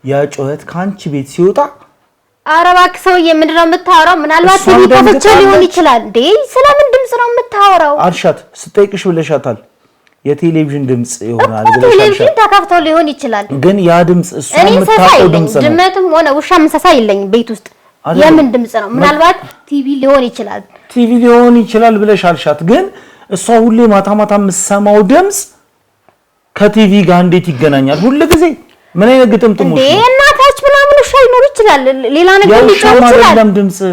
ያ ጩኸት ካንቺ ቤት ሲወጣ ኧረ እባክህ ሰውዬ ምንድን ነው የምታወራው? ምናልባት ቲቪ ከፍቼ ሊሆን ይችላል እንዴ? ስለምን ድምጽ ነው የምታወራው? አልሻት ስጠይቅሽ ብለሻታል። የቴሌቪዥን ድምጽ ይሆናል ብለሻል። ቴሌቪዥን ተከፍቶ ሊሆን ይችላል ግን ያ ድምጽ እሱ የምታውቀው ድምጽ ነው። ድመትም ሆነ ውሻ እንስሳ የለኝም ቤት ውስጥ። የምን ድምጽ ነው? ምናልባት ቲቪ ሊሆን ይችላል። ቲቪ ሊሆን ይችላል ብለሽ አልሻት። ግን እሷ ሁሌ ማታ ማታ የምትሰማው ድምጽ ከቲቪ ጋር እንዴት ይገናኛል? ሁሉ ጊዜ ምን አይነት ግጥምጥሞች ነው? እናታች ምናምን ውሻ ሊኖር ይችላል፣ ሌላ ነገር ሊኖር ይችላል።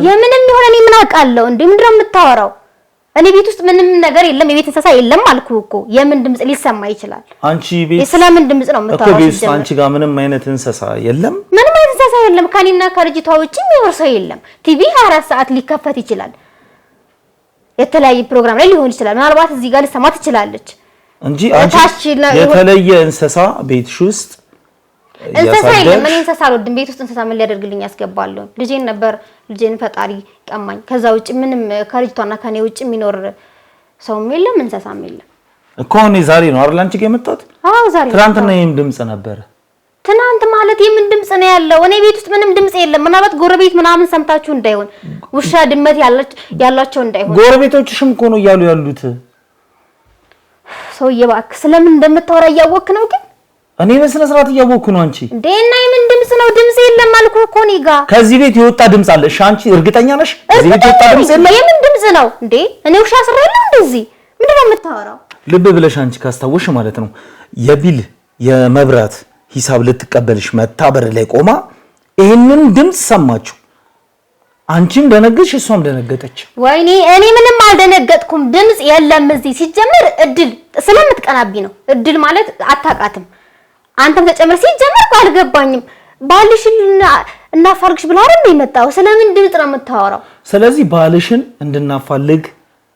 የምንም ይሆን እኔ ምን አውቃለሁ? እንዴ ምንድን ነው የምታወራው? እኔ ቤት ውስጥ ምንም ነገር የለም፣ የቤት እንስሳ የለም አልኩህ እኮ። የምን ድምጽ ሊሰማ ይችላል? አንቺ ቤት ስለምን ድምጽ ነው የምታወራው? እኮ ቤት አንቺ ጋር ምንም አይነት እንስሳ የለም፣ ምንም አይነት እንስሳ የለም። ከኔና ከልጅቷ ውጪ የሚኖር ሰው የለም። ቲቪ 24 ሰዓት ሊከፈት ይችላል፣ የተለያየ ፕሮግራም ላይ ሊሆን ይችላል። ምናልባት እዚህ ጋር ልሰማ ትችላለች እንጂ አንቺ የተለየ እንስሳ ቤትሽ ውስጥ እንስሳ የለም። እኔ እንስሳ አልወድም። ቤት ውስጥ እንስሳ ምን ሊያደርግልኝ ያስገባለሁ? ልጄን ነበር ልጄን ፈጣሪ ቀማኝ። ከዛ ውጪ ምንም ከልጅቷና ከኔ ውጪ የሚኖር ሰውም የለም እንስሳም የለም እኮ። እኔ ዛሬ ነው አይደል አንቺ ጋር የመጣሁት? አዎ ዛሬ። ትናንትና የምን ድምጽ ነበር? ትናንት ማለት የምን ድምጽ ነው ያለው? እኔ ቤት ውስጥ ምንም ድምጽ የለም። ምናልባት ጎረቤት ምናምን ሰምታችሁ እንዳይሆን፣ ውሻ ድመት ያላቸው እንዳይሆን። ጎረቤቶችሽም እኮ ነው እያሉ ያሉት። ሰውዬ እባክህ ስለምን እንደምታወራ እያወቅህ ነው ግን? እኔ በስነ ስርዓት እያወቅኩ ነው። አንቺ እንዴና የምን ድምጽ ነው? ድምጽ የለም አልኩህ እኮ እኔ ጋር። ከዚህ ቤት የወጣ ድምጽ አለ። እሺ አንቺ እርግጠኛ ነሽ? ከዚህ ቤት የወጣ ድምጽ የለም? የምን ድምጽ ነው እንዴ? እኔ ውሻ አስሬያለሁ እንደዚህ? ምንድነው የምታወራው? ልብ ብለሽ አንቺ ካስታወሽ ማለት ነው የቢል የመብራት ሂሳብ ልትቀበልሽ መታ በር ላይ ቆማ ይሄንን ድምጽ ሰማችሁ። አንቺም ደነገጥሽ፣ እሷም ደነገጠች። ወይኔ እኔ ምንም አልደነገጥኩም። ድምጽ የለም እዚህ። ሲጀመር እድል ስለምትቀናቢ ነው። እድል ማለት አታውቃትም አንተም ተጨመር። ሲጀመር አልገባኝም። ባልሽና እናፋልግሽ ብላ አይደል የመጣው? ስለምን ድምጽ ነው የምታወራው? ስለዚህ ባልሽን እንድናፋልግ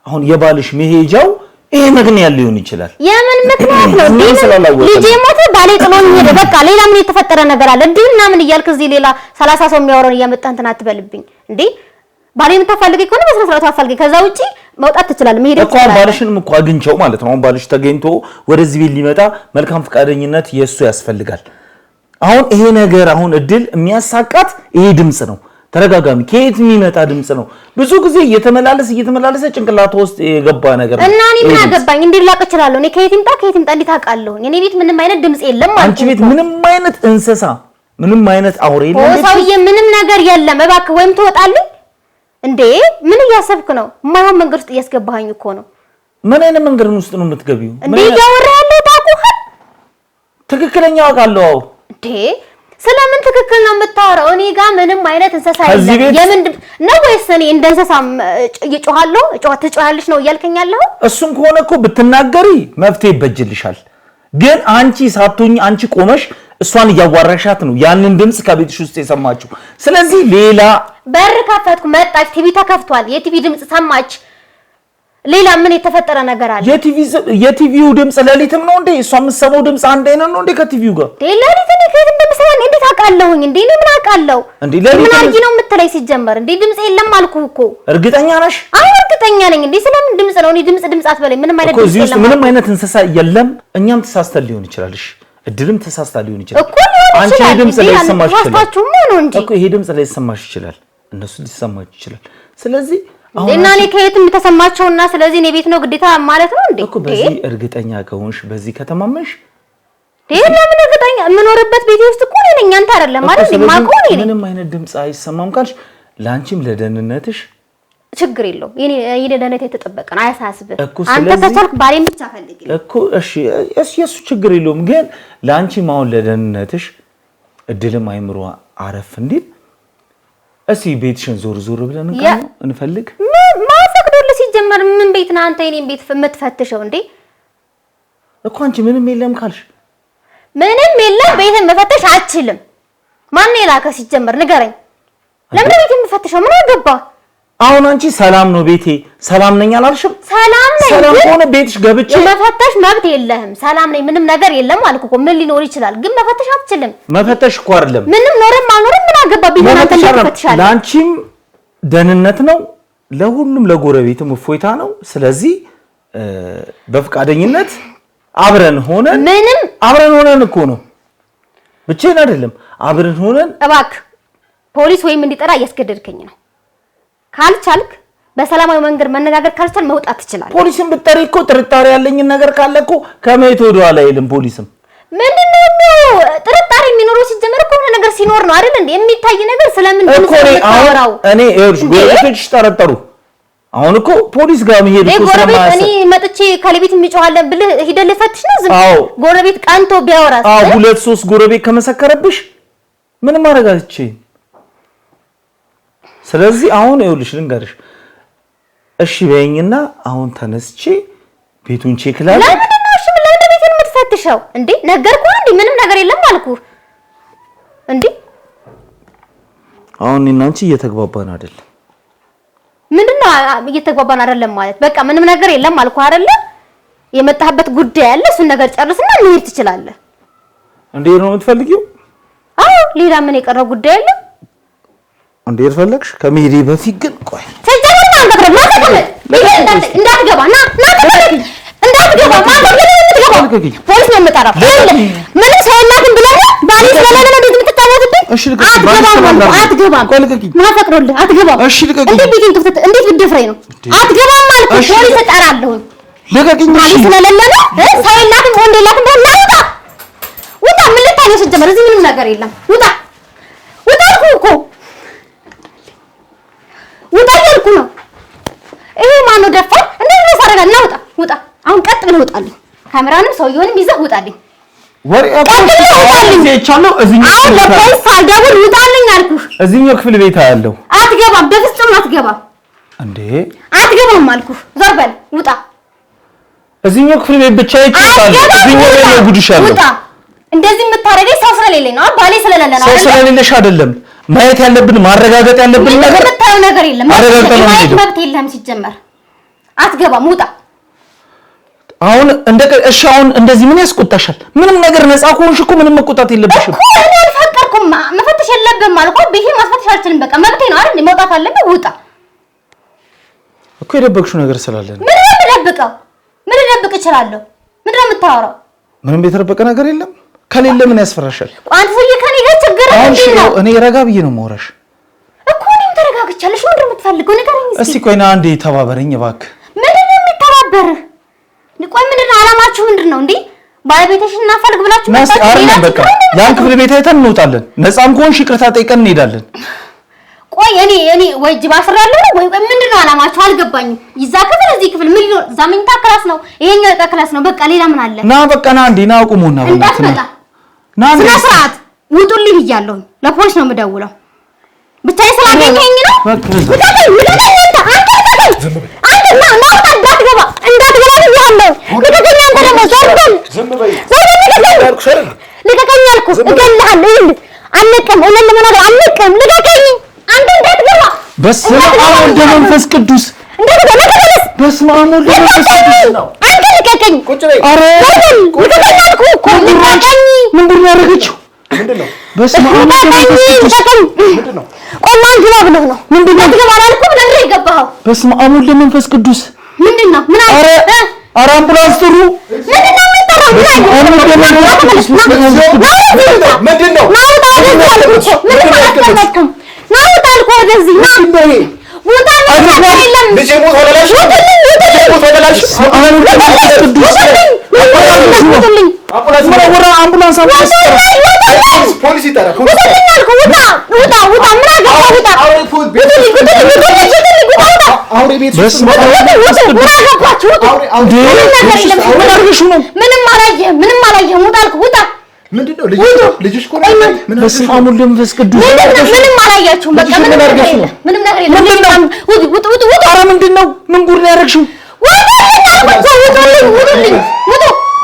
አሁን የባልሽ መሄጃው ይሄ ምክንያት ሊሆን ይችላል። የምን ምክንያት ነው? ልጄ ሞተ፣ ባሌ ጥሎኝ ሄደ። በቃ ሌላ ምን የተፈጠረ ነገር አለ? እንዴና ምን እያልክ እዚህ ሌላ 30 ሰው የሚያወራውን እያመጣህ እንትን አትበልብኝ እንዴ። ባሌን ታፋልገኝ ከሆነ በስነ ስርዓቱ አፋልገኝ። ከዛ ውጪ መውጣት ትችላለህ፣ መሄድ ትችላለህ። አሁን ባልሽንም እኮ አግኝቼው ማለት ነው። አሁን ባልሽ ተገኝቶ ወደዚህ ቤት ሊመጣ መልካም ፈቃደኝነት የሱ ያስፈልጋል። አሁን ይሄ ነገር አሁን እድል የሚያሳቃት ይሄ ድምጽ ነው። ተረጋጋሚ ከየት የሚመጣ ድምጽ ነው? ብዙ ጊዜ እየተመላለሰ ጭንቅላቷ ውስጥ የገባ ነገር ነው። እና እኔ ምን አገባኝ? እንዴት ላቅ እችላለሁ? እኔ ከየት ይምጣ እንዴት አውቃለሁ? እኔ ቤት ምንም አይነት ድምጽ የለም ማለት ነው። አንቺ ቤት ምንም አይነት እንስሳ ምንም አይነት አውሬ የለም። ሰውዬ ምንም ነገር የለም። እባክህ ወይም ትወጣልኝ እንዴ? ምን እያሰብክ ነው? የማይሆን መንገድ ውስጥ እያስገባኸኝ እኮ ነው። ምን አይነት መንገድ ውስጥ ነው የምትገቢው? እንዴ እያወራ ያለው ታውቁሃል? ትክክለኛ አውቃለሁ እንዴ ስለምን ትክክል ነው የምታወራው? እኔ ጋር ምንም አይነት እንስሳ የለም። የምን ነው ወይስ እኔ እንደ እንስሳ እጮሃለሁ? ትጮሃለሽ ነው እያልከኝ ያለው? እሱን ከሆነ እኮ ብትናገሪ መፍትሄ ይበጅልሻል። ግን አንቺ ሳትሆኚ አንቺ ቆመሽ እሷን እያዋራሻት ነው ያንን ድምጽ ከቤትሽ ውስጥ የሰማችው። ስለዚህ ሌላ በር ከፈትኩ፣ መጣች፣ ቲቪ ተከፍቷል፣ የቲቪ ድምጽ ሰማች። ሌላ ምን የተፈጠረ ነገር አለ? የቲቪው ድምጽ ሌሊትም ነው እንዴ? እሷ የምትሰማው ድምጽ አንድ አይነት ነው እንዴ ከቲቪው ጋር? ሌሊት እኔ ከየት እንደምሰማ እንዴት አውቃለሁኝ? እንዴ እኔ ምን አውቃለሁ? ምን አድርጊ ነው የምትለኝ? ሲጀመር እንዴ ድምጽ የለም አልኩህ እኮ። እርግጠኛ ነሽ? አዎ እርግጠኛ ነኝ። እንዴ ስለምን ድምጽ ነው? እኔ ድምጽ አትበለኝ። ምንም አይነት ድምጽ የለም። ምንም አይነት እንስሳ የለም። እኛም ተሳስተን ሊሆን ይችላል። እሺ እድልም ተሳስታ ሊሆን ይችላል እኮ። አንቺ ድምጽ ላይ ሰማሽ ይችላል እኮ። ይሄ ድምጽ ላይ ሰማሽ ይችላል፣ እነሱ ሊሰማች ይችላል። ስለዚህ እና እኔ ከየትም ተሰማቸውና ስለዚህ እኔ ቤት ነው ግዴታ ማለት ነው እንዴ? እኮ በዚህ እርግጠኛ ከሆንሽ በዚህ ከተማመንሽ ለምን እርግጠኛ የምኖርበት ቤት ውስጥ እኮ ነኝ። አንተ አይደለም ማለት ነው ማቆም ነኝ። ምንም አይነት ድምጽ አይሰማም ካልሽ ለአንቺም ለደህንነትሽ ችግር የለው። የኔ ደህንነት የተጠበቀ ነው፣ አያሳስብህ። አንተ ከቻልክ ባሌን ብቻ ፈልግልኝ እኮ። እሺ የሱ ችግር የለውም። ግን ለአንቺም አሁን ለደህንነትሽ እድልም አይምሮ አረፍ እንዲል እስኪ ቤትሽን ዞር ብለን እንፈልግ። ማፈቅዶልህ ሲጀመር ምን ቤት ነው አንተ የኔን ቤት የምትፈትሸው እንዴ? እኮ አንቺ ምንም የለም ካልሽ ምንም የለም ቤትን መፈተሽ አትችልም። ማን የላከ ሲጀመር ንገረኝ። ለምን ቤት የምፈትሸው? ምን አገባ? አሁን አንቺ ሰላም ነው ቤቴ ሰላም ነኝ አላልሽም? ሰላም ነኝ። ሰላም ሆነ ቤትሽ ገብቼ መፈተሽ መብት የለህም። ሰላም ነኝ ምንም ነገር የለም አልኩ እኮ። ምን ሊኖር ይችላል? ግን መፈተሽ አትችልም። መፈተሽ እኮ አይደለም ምንም ኖርም አልኖርም ምን አገባ? ቢሆን አንተ ትፈትሻለህ። ለአንቺም ደህንነት ነው፣ ለሁሉም ለጎረቤትም እፎይታ ነው። ስለዚህ በፍቃደኝነት አብረን ሆነን እኮ ነው ብቻዬን አይደለም አብረን ሆነን። እባክህ ፖሊስ ወይም እንዲጠራ እያስገደድከኝ ነው። ካልቻልክ በሰላማዊ መንገድ መነጋገር ካልቻል መውጣት ትችላለህ። ፖሊስን ብትጠሪ እኮ ጥርጣሬ ያለኝ ነገር ካለ እኮ ከመይቶ ወደ ኋላ አይልም። ፖሊስም ምንድነው ጥርጣሬ የሚኖረው? ሲጀመር እኮ ነገር ሲኖር ነው አይደል እንዴ የሚታይ ነገር። ስለምን እኮ እኔ ይኸውልሽ ጎረቤቶችሽ ጠረጠሩ። አሁን እኮ ፖሊስ ጋር መሄድ እኮ ስለማያሰ እኔ መጥቼ ከለቤት የሚጮሃለን ብለህ ሂደህ ልፈትሽ ነው? ዝም ጎረቤት ቀንቶ ቢያወራስ? 2-3 ጎረቤት ከመሰከረብሽ ምንም ማድረግ አትችይም። ስለዚህ አሁን ይኸውልሽ ልንገርሽ፣ እሺ በይኝና አሁን ተነስቼ ቤቱን ቼክ ላይ ለምን ነው እሺ ለምን ቤቱን የምትፈትሸው እንዴ? ነገርኩህ እንዴ ምንም ነገር የለም አልኩህ እንዴ። አሁን እኔና አንቺ እየተግባባን አይደለም። ምንድነው እየተግባባን አይደለም ማለት? በቃ ምንም ነገር የለም አልኩህ አይደለ? የመጣህበት ጉዳይ አለ፣ እሱን ነገር ጨርስና መሄድ ትችላለህ። እንዴ ነው የምትፈልጊው? አዎ ሌላ ምን የቀረው ጉዳይ አለ? እንዴ ፈለግሽ? ከመሄዴ በፊት ግን ቆይ እንዳትገባ ፖሊስ ነው የምጠራው። ምንም ሰው የላትም ብለህ ባሌ ስለሌለ ነው እንደዚህ የምትጫወትብኝ? አትገባም። ማፈቅዶልህ አትገባም። እንዴት ብትደፍረኝ ነው? አትገባም አልኩህ። ፖሊስ እጠራለሁ። ባሌ ስለሌለ ነው ሰው የላትም ወንድ የላትም ብለህ ና ውጣ። ምን ልታይ ነው ሲጀመር? እዚህ ምንም ነገር የለም። ውጣ አልኩህ እኮ ውጣ እያልኩ ነው። ይሄ ማነው ደፋር? እንዴት ነው ሳረጋ? እና ውጣ። አሁን ቀጥ ብለህ ውጣልኝ። ካሜራንም ሰውየውንም ይዘህ ውጣልኝ። ለፖሊስ ሳልደውል ውጣልኝ አልኩህ። እዚህኛው ክፍል ቤት ያለው አትገባም። በፍጹም አትገባም። እንዴ አትገባም አልኩህ። ዞር በል ውጣ። እዚህኛው ክፍል ቤት ብቻ ይችላል። እዚህኛው ላይ ጉድሻለሁ። ውጣ። እንደዚህ የምታረገኝ ሰው ስለሌለኝ ነው። ባሌ ስለሌለ ነው። ሰው ስለሌለሽ አይደለም። ማየት ያለብን ማረጋገጥ ያለብን ነገር የምታየው ነገር የለም። ማየት መብት የለህም ሲጀመር። አትገባም፣ ውጣ። አሁን እሺ፣ አሁን እንደዚህ ምን ያስቆጣሻል? ምንም ነገር ነፃ ከሆንሽ እኮ ምንም መቆጣት የለብሽም እኮ። እኔ አልፈቀድኩም። መፈተሽ የለብህም አልኩ። ቢሄ ማስፈተሽ አልችልም። በቃ መብቴ ነው አይደል? መውጣት አለብህ። ውጣ እኮ። የደበቅሽው ነገር ስላለ ነው። ምን ልደብቀው? ምን ልደብቅ እችላለሁ? ምንድን ነው የምታወራው? ምንም የተደበቀ ነገር የለም። ከሌለ ምን ያስፈራሻል? አንተ ሰውዬ ከኔ ጋር ችግር ነው። እኔ ረጋ ብዬ ነው የማወራሽ እኮ። እኔም ተረጋግቻለሁ። ምንድን ነው የምትፈልገው? ንገረኝ እስኪ። እስቲ ቆይ ና አንዴ ተባበረኝ እባክህ። ምንድን ነው የሚተባበርህ? ቆይ ምንድን ነው አላማችሁ? ምንድን ነው እንዴ? ባለቤትሽን እናፈልግ ብላችሁ መጣችሁ? አይደለም በቃ ያን ክፍል ቤት አይተን እንወጣለን። ነፃም ከሆንሽ ይቅርታ ጠይቀን እንሄዳለን። ቆይ እኔ ወይ ጅብ አስራለሁ ወይ ምንድን ነው አላማችሁ? አልገባኝም። ይዛ ክፍል እዚህ ክፍል ምን ይሆን? እዛ መኝታ ክላስ ነው፣ ይሄኛው ዕቃ ክላስ ነው። በቃ ሌላ ምን አለ? ና በቃ ና አንዴ ና አቁሙና እንዳትመጣ ና ስነ ስርዓት ውጡልኝ ብያለሁ። ለፖሊስ ነው የምደውለው። ብቻዬን ስላገኘኸኝ ነው። በስመ አብ ወወልድ ወመንፈስ ቅዱስ በስመ አብ ወወልድ ወመንፈስ ቅዱስ ነው። አንተ ልቀቀኝ። ኧረ ልቀቀኝ አልኩህ እኮ ልቀቀኝ። ምንድን ነው ያደረገችው? ምንድነው? በስመ አብ ወወልድ ወመንፈስ ቅዱስ ምንድነው? ቆይ ማን ግባ ብለው ነው? ምንድነው ግባ አላልኩም? ለምን የገባኸው? በስመ አብ ወወልድ ወመንፈስ ቅዱስ ምንድነው? ምን አለ? ኧረ አምቡላንስ ጥሩ። ምንድነው የሚጠራው? በስመ አብ ወወልድ ወመንፈስ ቅዱስ ምንድነው? ናውጣ አልኩህ ወደዚህ ና ውጣ። ልጄ ሞት ወለላሽ አምቡላንስ ፖሊስ ይጠራ። ምንም አላየህም። ውጣ አልኩህ። ውጣ። ምንድነው? ልጅሽ እኮ በስመ አብ ወወልድ ወመንፈስ ቅዱስ ምንም አላያችሁም። በቃ ምንም ነገር የለም። ኧረ ምንድነው? ምን ጉድ ነው ያደረግሽው?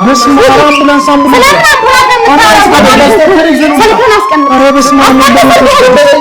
በስመ አብ አምቡላንስ ስለምን አምቡላንስ